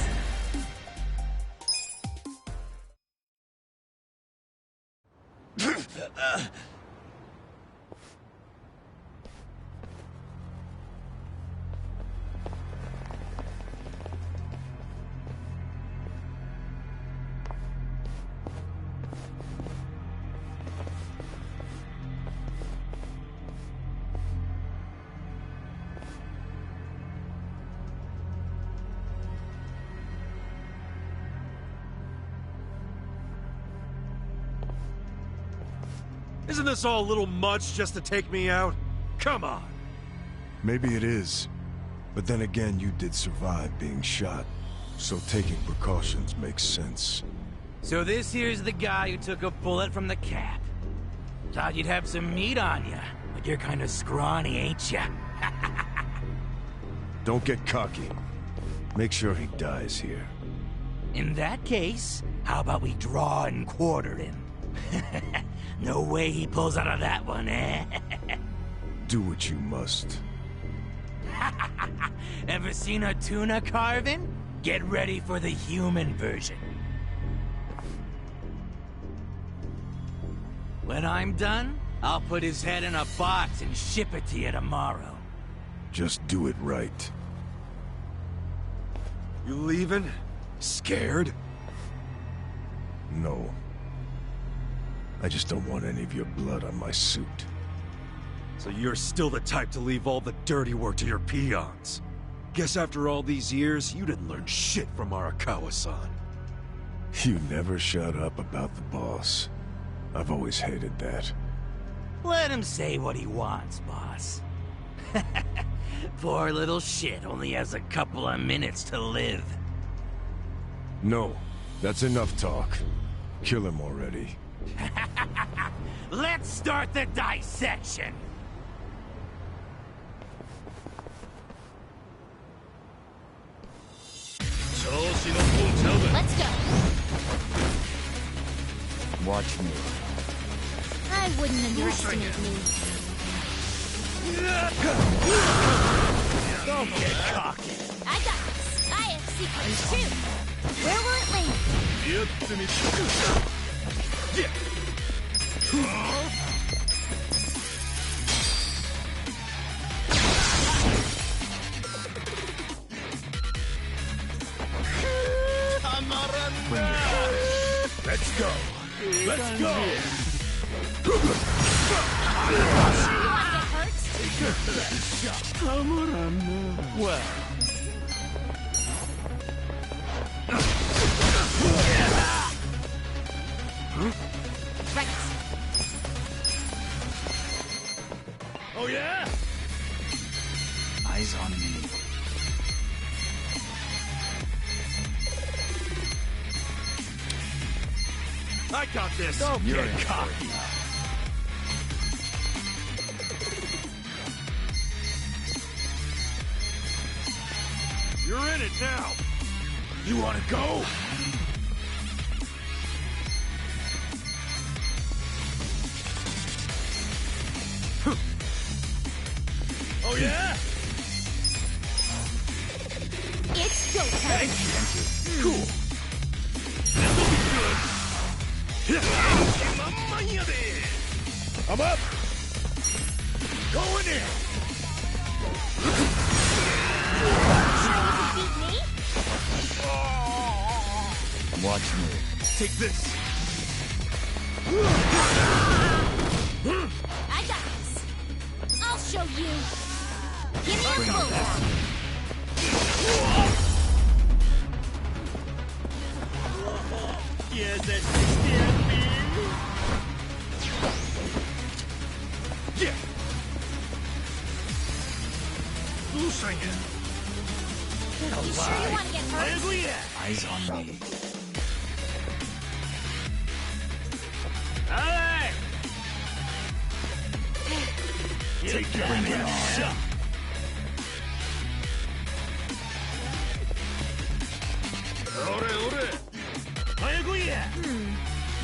Isn't this all a little much just to take me out? Come on! Maybe it is. But then again, you did survive being shot. So taking precautions makes sense. So this here's the guy who took a bullet from the Cap. Thought you'd have some meat on you, but you're kinda scrawny, ain't ya? Don't get cocky. Make sure he dies here. In that case, how about we draw and quarter him? No way he pulls out of that one, eh? Do what you must. Ever seen a tuna carving? Get ready for the human version. When I'm done, I'll put his head in a box and ship it to you tomorrow. Just do it right. You leaving? Scared? No. I just don't want any of your blood on my suit. So you're still the type to leave all the dirty work to your peons. Guess after all these years, you didn't learn shit from Arakawa-san. You never shut up about the boss. I've always hated that. Let him say what he wants, boss. Poor little shit only has a couple of minutes to live. No, that's enough talk. Kill him already. Let's start the dissection! Let's go. Watch me. I wouldn't underestimate me. Don't get cocky. I got this. I have secrets too. Where will it land? Let's go. Let's go. You want to get hurt? Well. Right. Oh yeah? Eyes on me. I got this! Don't You're get in cocky. You're in it now! You wanna go? Oh yeah? It's go time. Cool. This'll be good. I'm up. Going in. Sure you can beat me? Watch me. Take this. I got this. I'll show you. Give me a bullseye. Yes, that's scared me. Yeah. Get You sure you want to get hurt? Eyes on me. Alright. Take that. Bring it on.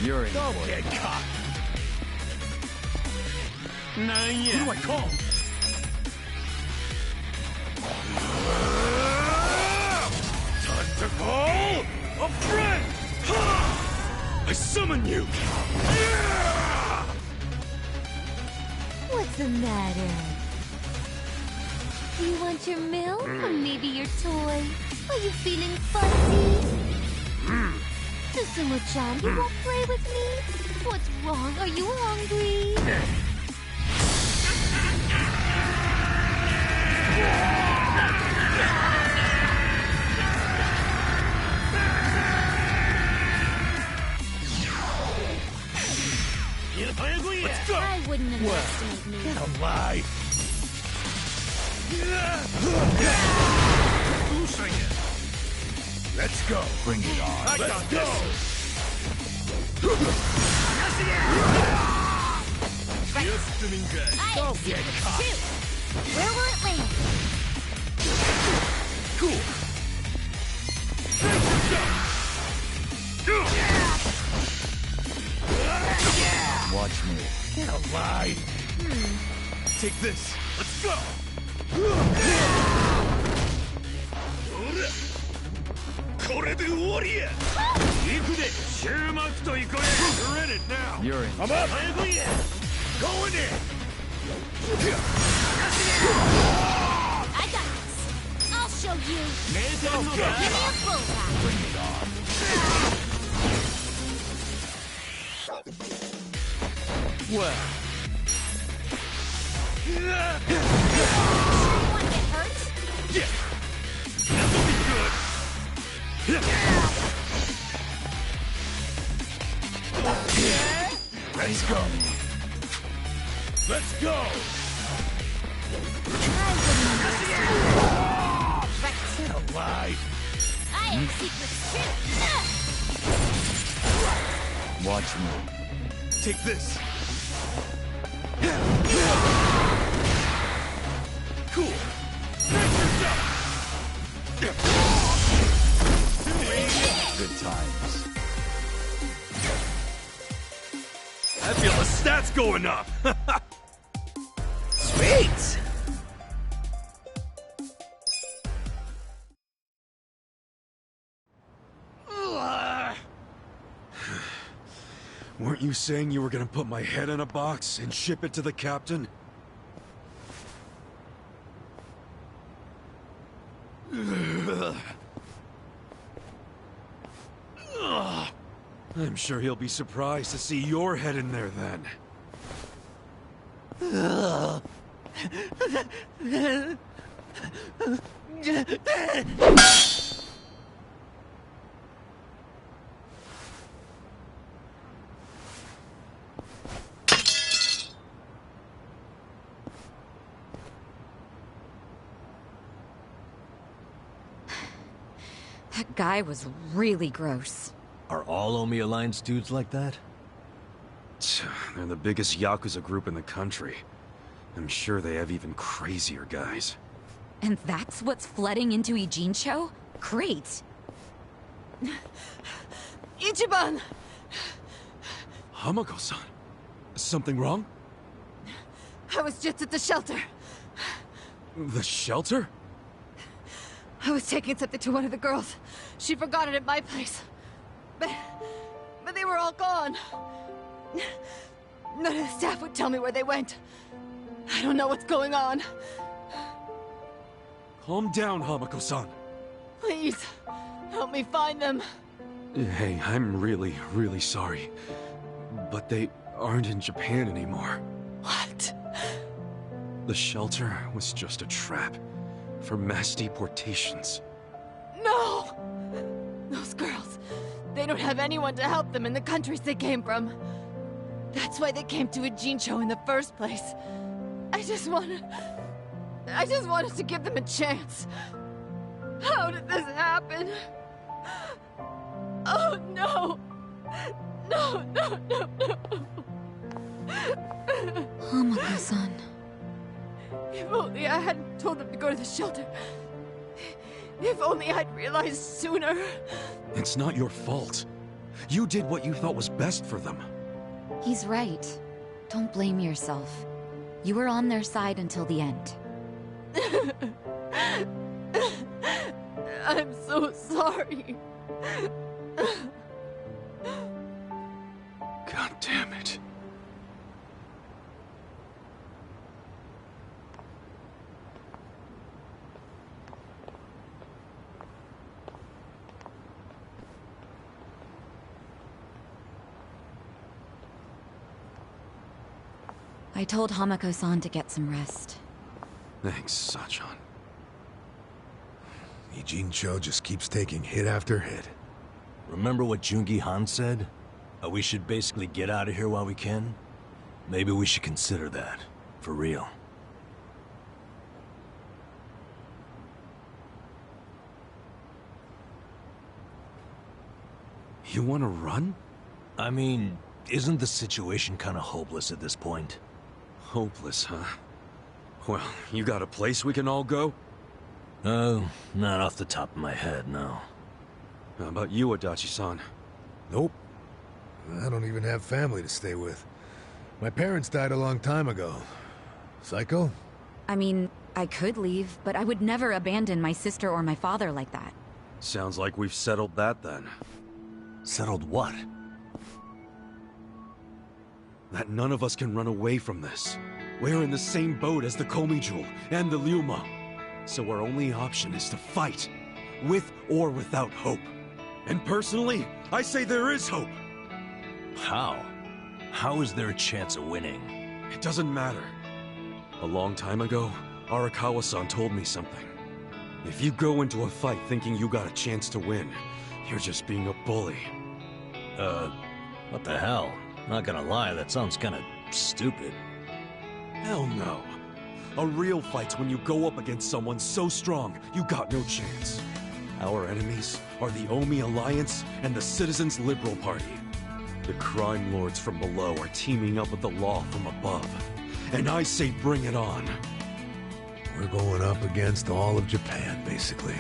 You're in Don't for get it. cocky. Who do I call? Time to call a friend! I summon you! What's the matter? You want your milk? Or maybe your toy? Are you feeling fuzzy? Susumu-chan, you won't play with me? What's wrong? Are you hungry? Let's go! wouldn't underestimate me. Get alive! Let's go! Bring it on. Let's go! Don't get caught. Where will it land? Cool! Watch me. Get alive! Take this. Let's go. You're in it now! You're in. I'm up! Going in! I got this. I'll show you. Give me a blowback. Bring it on. Well. You want to get hurt? Yeah. This'll be good. Let's go! Let's go! Get alive! I have secrets too. Watch me. Take this. Cool. Good times. I feel the stats going up. Sweet! Weren't you saying you were gonna put my head in a box and ship it to the captain? I'm sure he'll be surprised to see your head in there then. That guy was really gross. Are all Omi Alliance dudes like that? They're the biggest Yakuza group in the country. I'm sure they have even crazier guys. And that's what's flooding into Ijincho? Great. Ichiban! Hamako-san, something wrong? I was just at the shelter. The shelter? I was taking something to one of the girls. She forgot it at my place. But they were all gone. None of the staff would tell me where they went. I don't know what's going on. Calm down, Hamako-san. Please, help me find them. Hey, I'm really, really sorry. But they aren't in Japan anymore. What? The shelter was just a trap for mass deportations. No! Those girls, they don't have anyone to help them in the countries they came from. That's why they came to Ijincho in the first place. I just wanted to give them a chance. How did this happen? Oh no! No, no, no, no! Hamako-san. If only I hadn't told them to go to the shelter. If only I'd realized sooner. It's not your fault. You did what you thought was best for them. He's right. Don't blame yourself. You were on their side until the end. I'm so sorry. God damn it. I told Hamako-san to get some rest. Thanks, Sachan. Ijincho just keeps taking hit after hit. Remember what Jungi Han said? We should basically get out of here while we can? Maybe we should consider that. For real. You want to run? I mean, isn't the situation kind of hopeless at this point? Hopeless, huh? Well, you got a place we can all go? Oh, not off the top of my head, no. How about you, Adachi-san? Nope. I don't even have family to stay with. My parents died a long time ago. Psycho? I mean, I could leave, but I would never abandon my sister or my father like that. Sounds like we've settled that then. Settled what? That none of us can run away from this. We're in the same boat as the Komijul and the Lyuma. So our only option is to fight. With or without hope. And personally, I say there is hope. How? How is there a chance of winning? It doesn't matter. A long time ago, Arakawa-san told me something. If you go into a fight thinking you got a chance to win, you're just being a bully. What the hell? Not gonna lie, that sounds kinda stupid. Hell no. A real fight's when you go up against someone so strong, you got no chance. Our enemies are the Omi Alliance and the Citizens Liberal Party. The crime lords from below are teaming up with the law from above. And I say bring it on. We're going up against all of Japan, basically.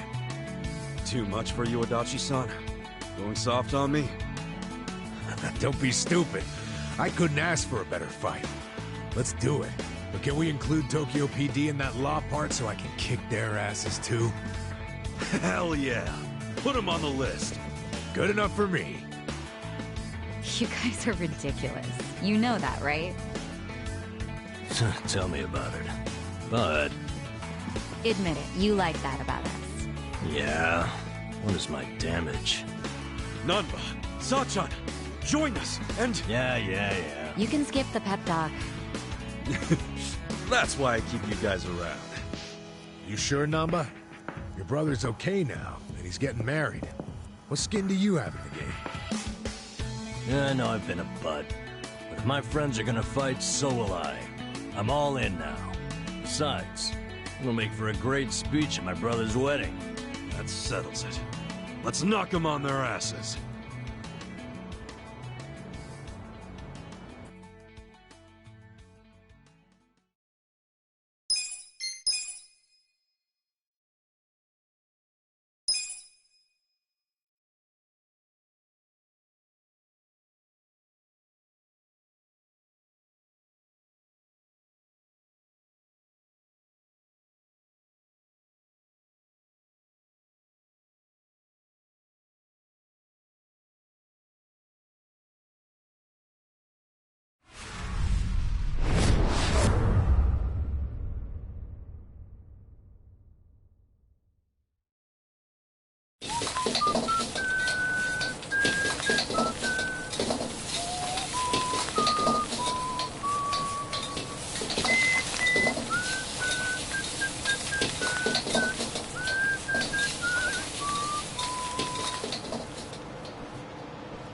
Too much for you, Adachi-san? Going soft on me? Don't be stupid. I couldn't ask for a better fight. Let's do it. But can we include Tokyo PD in that law part so I can kick their asses too? Hell yeah. Put them on the list. Good enough for me. You guys are ridiculous. You know that, right? Tell me about it. But... Admit it, you like that about us. yeah, what is my damage? Nanba, Sachan, join us, and... Yeah. You can skip the pep talk. That's why I keep you guys around. You sure, Namba? Your brother's okay now, and he's getting married. What skin do you have in the game? Yeah, I know I've been a butt. But if my friends are gonna fight, so will I. I'm all in now. Besides, it'll make for a great speech at my brother's wedding. That settles it. Let's knock them on their asses.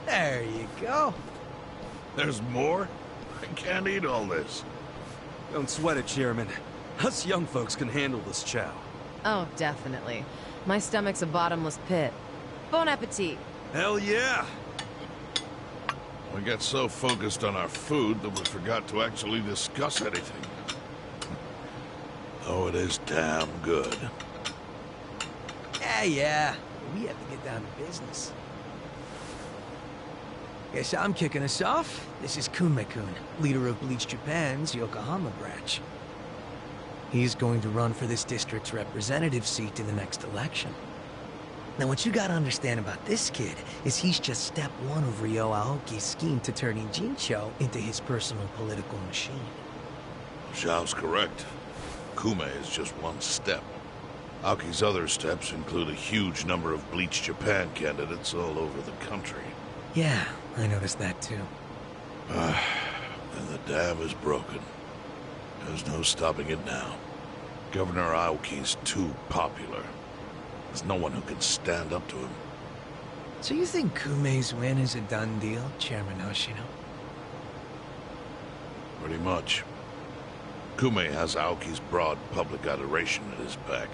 There you go. There's more? I can't eat all this. Don't sweat it, Chairman. Us young folks can handle this chow. Oh, definitely. My stomach's a bottomless pit. Bon appetit. Hell yeah! We got so focused on our food that we forgot to actually discuss anything. Oh, it is damn good. Yeah. We have to get down to business. Guess I'm kicking us off. This is Kunme-kun, leader of Bleach Japan's Yokohama branch. He's going to run for this district's representative seat in the next election. Now, what you gotta understand about this kid is he's just step one of Ryo Aoki's scheme to turn Ijincho into his personal political machine. Zhao's correct. Kume is just one step. Aoki's other steps include a huge number of Bleach Japan candidates all over the country. Yeah, I noticed that too. And the dam is broken. There's no stopping it now. Governor Aoki's too popular. There's no one who can stand up to him. So you think Kume's win is a done deal, Chairman Hoshino? Pretty much. Kume has Aoki's broad public adoration at his back,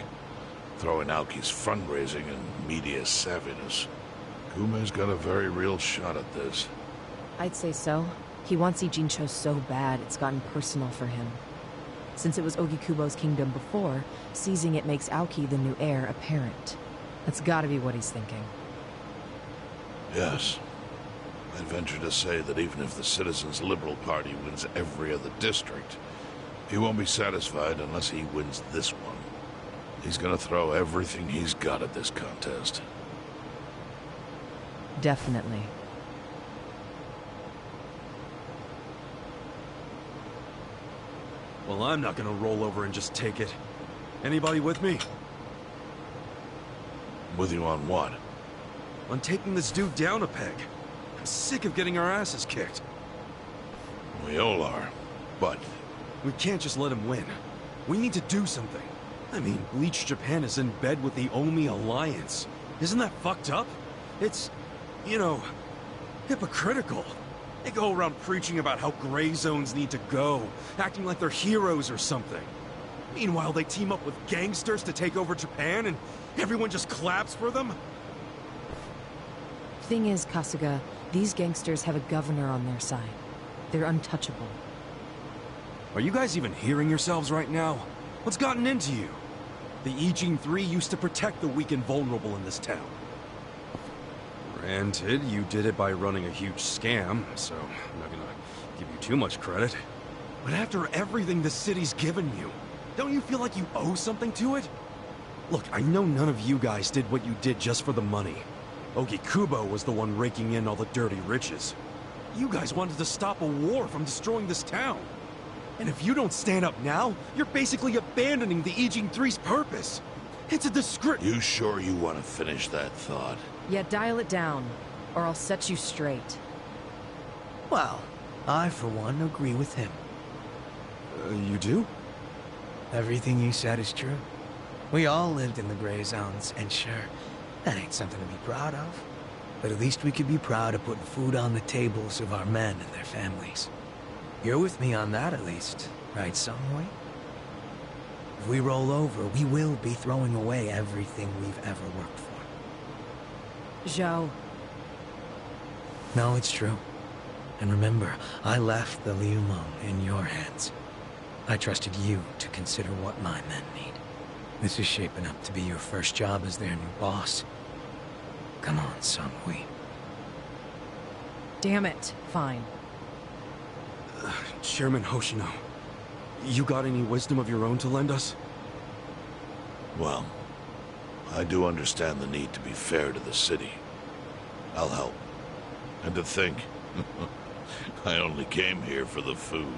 throwing Aoki's fundraising and media savviness. Kume's got a very real shot at this. I'd say so. He wants Ijincho so bad, it's gotten personal for him. Since it was Ogikubo's kingdom before, seizing it makes Aoki the new heir apparent. That's gotta be what he's thinking. Yes. I'd venture to say that even if the Citizens' Liberal Party wins every other district, he won't be satisfied unless he wins this one. He's gonna throw everything he's got at this contest. Definitely. Well, I'm not gonna roll over and just take it. Anybody with me? With you on what? On taking this dude down a peg. I'm sick of getting our asses kicked. We all are, but... We can't just let him win. We need to do something. I mean, Bleach Japan is in bed with the Omi Alliance. Isn't that fucked up? It's, you know, hypocritical. They go around preaching about how gray zones need to go, acting like they're heroes or something. Meanwhile, they team up with gangsters to take over Japan, and everyone just claps for them? Thing is, Kasuga, these gangsters have a governor on their side. They're untouchable. Are you guys even hearing yourselves right now? What's gotten into you? The Ijin 3 used to protect the weak and vulnerable in this town. Granted, you did it by running a huge scam, so I'm not gonna give you too much credit. But after everything the city's given you, don't you feel like you owe something to it? Look, I know none of you guys did what you did just for the money. Ogikubo was the one raking in all the dirty riches. You guys wanted to stop a war from destroying this town. And if you don't stand up now, you're basically abandoning the Ijin 3's purpose. It's a disgrace. You sure you want to finish that thought? Yeah, dial it down, or I'll set you straight. Well, I, for one, agree with him. You do? Everything you said is true. We all lived in the gray zones, and sure, that ain't something to be proud of. But at least we could be proud of putting food on the tables of our men and their families. You're with me on that, at least, right, Songhui? If we roll over, we will be throwing away everything we've ever worked for. Zhao. No, it's true. And remember, I left the Liu Meng in your hands. I trusted you to consider what my men need. This is shaping up to be your first job as their new boss. Come on, Songhui. Damn it. Fine. Chairman Hoshino, you got any wisdom of your own to lend us? Well, I do understand the need to be fair to the city. I'll help. And to think, I only came here for the food.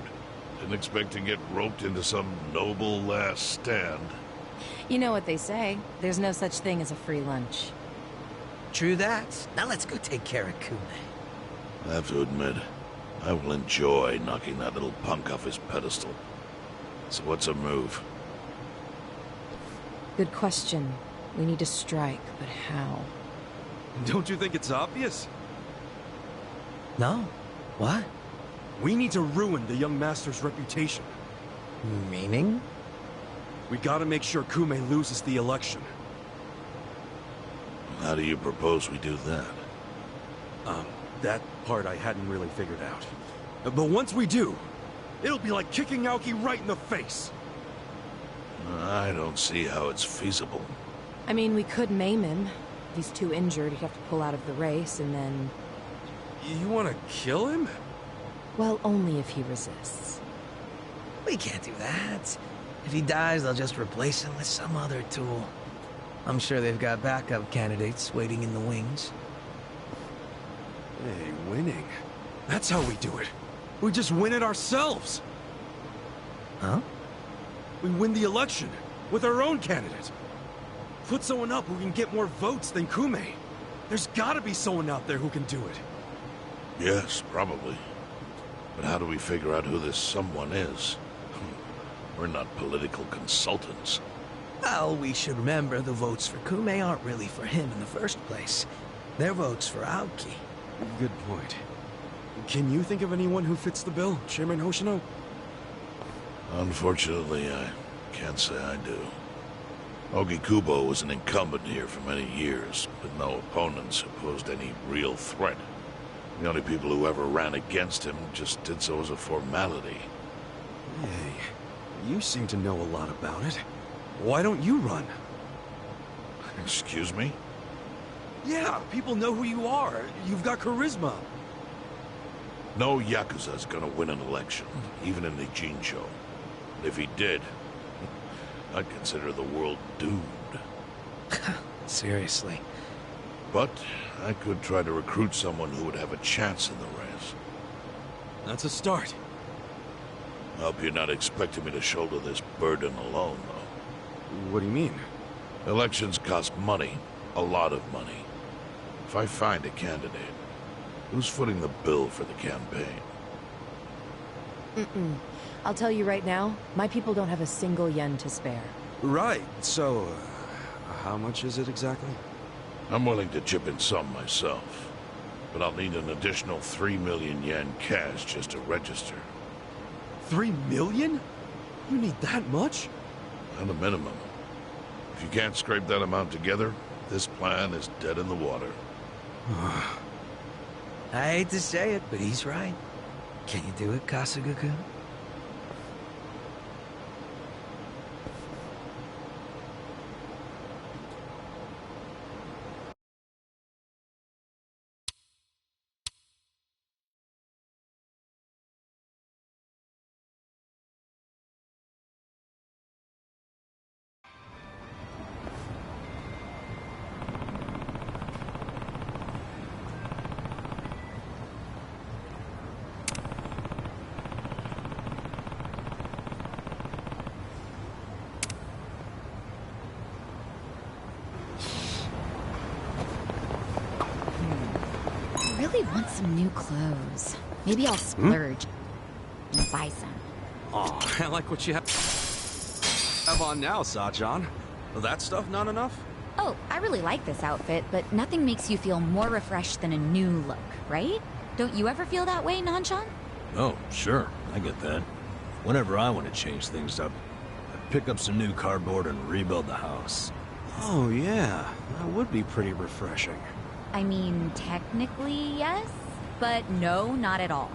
Didn't expect to get roped into some noble last stand. You know what they say. There's no such thing as a free lunch. True that. Now let's go take care of Kume. I have to admit, I will enjoy knocking that little punk off his pedestal. So what's a move? Good question. We need to strike, but how? Don't you think it's obvious? No. What? We need to ruin the young master's reputation. Meaning? We gotta make sure Kume loses the election. How do you propose we do that? That part I hadn't really figured out. But once we do, it'll be like kicking Aoki right in the face. I don't see how it's feasible. I mean, we could maim him. If he's too injured, he'd have to pull out of the race, and then... You want to kill him? Well, only if he resists. We can't do that. If he dies, they'll just replace him with some other tool. I'm sure they've got backup candidates waiting in the wings. Hey, winning. That's how we do it. We just win it ourselves. Huh? We win the election with our own candidate. Put someone up who can get more votes than Kume. There's gotta be someone out there who can do it. Yes, probably. But how do we figure out who this someone is? We're not political consultants. Well, we should remember the votes for Kume aren't really for him in the first place. They're votes for Aoki. Good point. Can you think of anyone who fits the bill, Chairman Hoshino? Unfortunately, I can't say I do. Ogikubo was an incumbent here for many years, with no opponents who posed any real threat. The only people who ever ran against him just did so as a formality. Hey, you seem to know a lot about it. Why don't you run? Excuse me? Yeah, people know who you are. You've got charisma. No Yakuza's gonna win an election, even in the Jincho. If he did, I'd consider the world doomed. Seriously. But I could try to recruit someone who would have a chance in the race. That's a start. Hope you're not expecting me to shoulder this burden alone, though. What do you mean? Elections cost money. A lot of money. If I find a candidate, who's footing the bill for the campaign? I'll tell you right now, my people don't have a single yen to spare. Right, so, how much is it exactly? I'm willing to chip in some myself, but I'll need an additional 3 million yen cash just to register. 3 million? You need that much? At a minimum. If you can't scrape that amount together, this plan is dead in the water. I hate to say it, but he's right. Can you do it, Kasuga-kun? I really want some new clothes. Maybe I'll splurge and buy some. Oh, I like what you have on now, Sajan. That stuff not enough? Oh, I really like this outfit, but nothing makes you feel more refreshed than a new look, right? Don't you ever feel that way, Nanshan? Oh, sure. I get that. Whenever I want to change things up, I pick up some new cardboard and rebuild the house. Oh, yeah. That would be pretty refreshing. I mean, technically, yes, but no, not at all.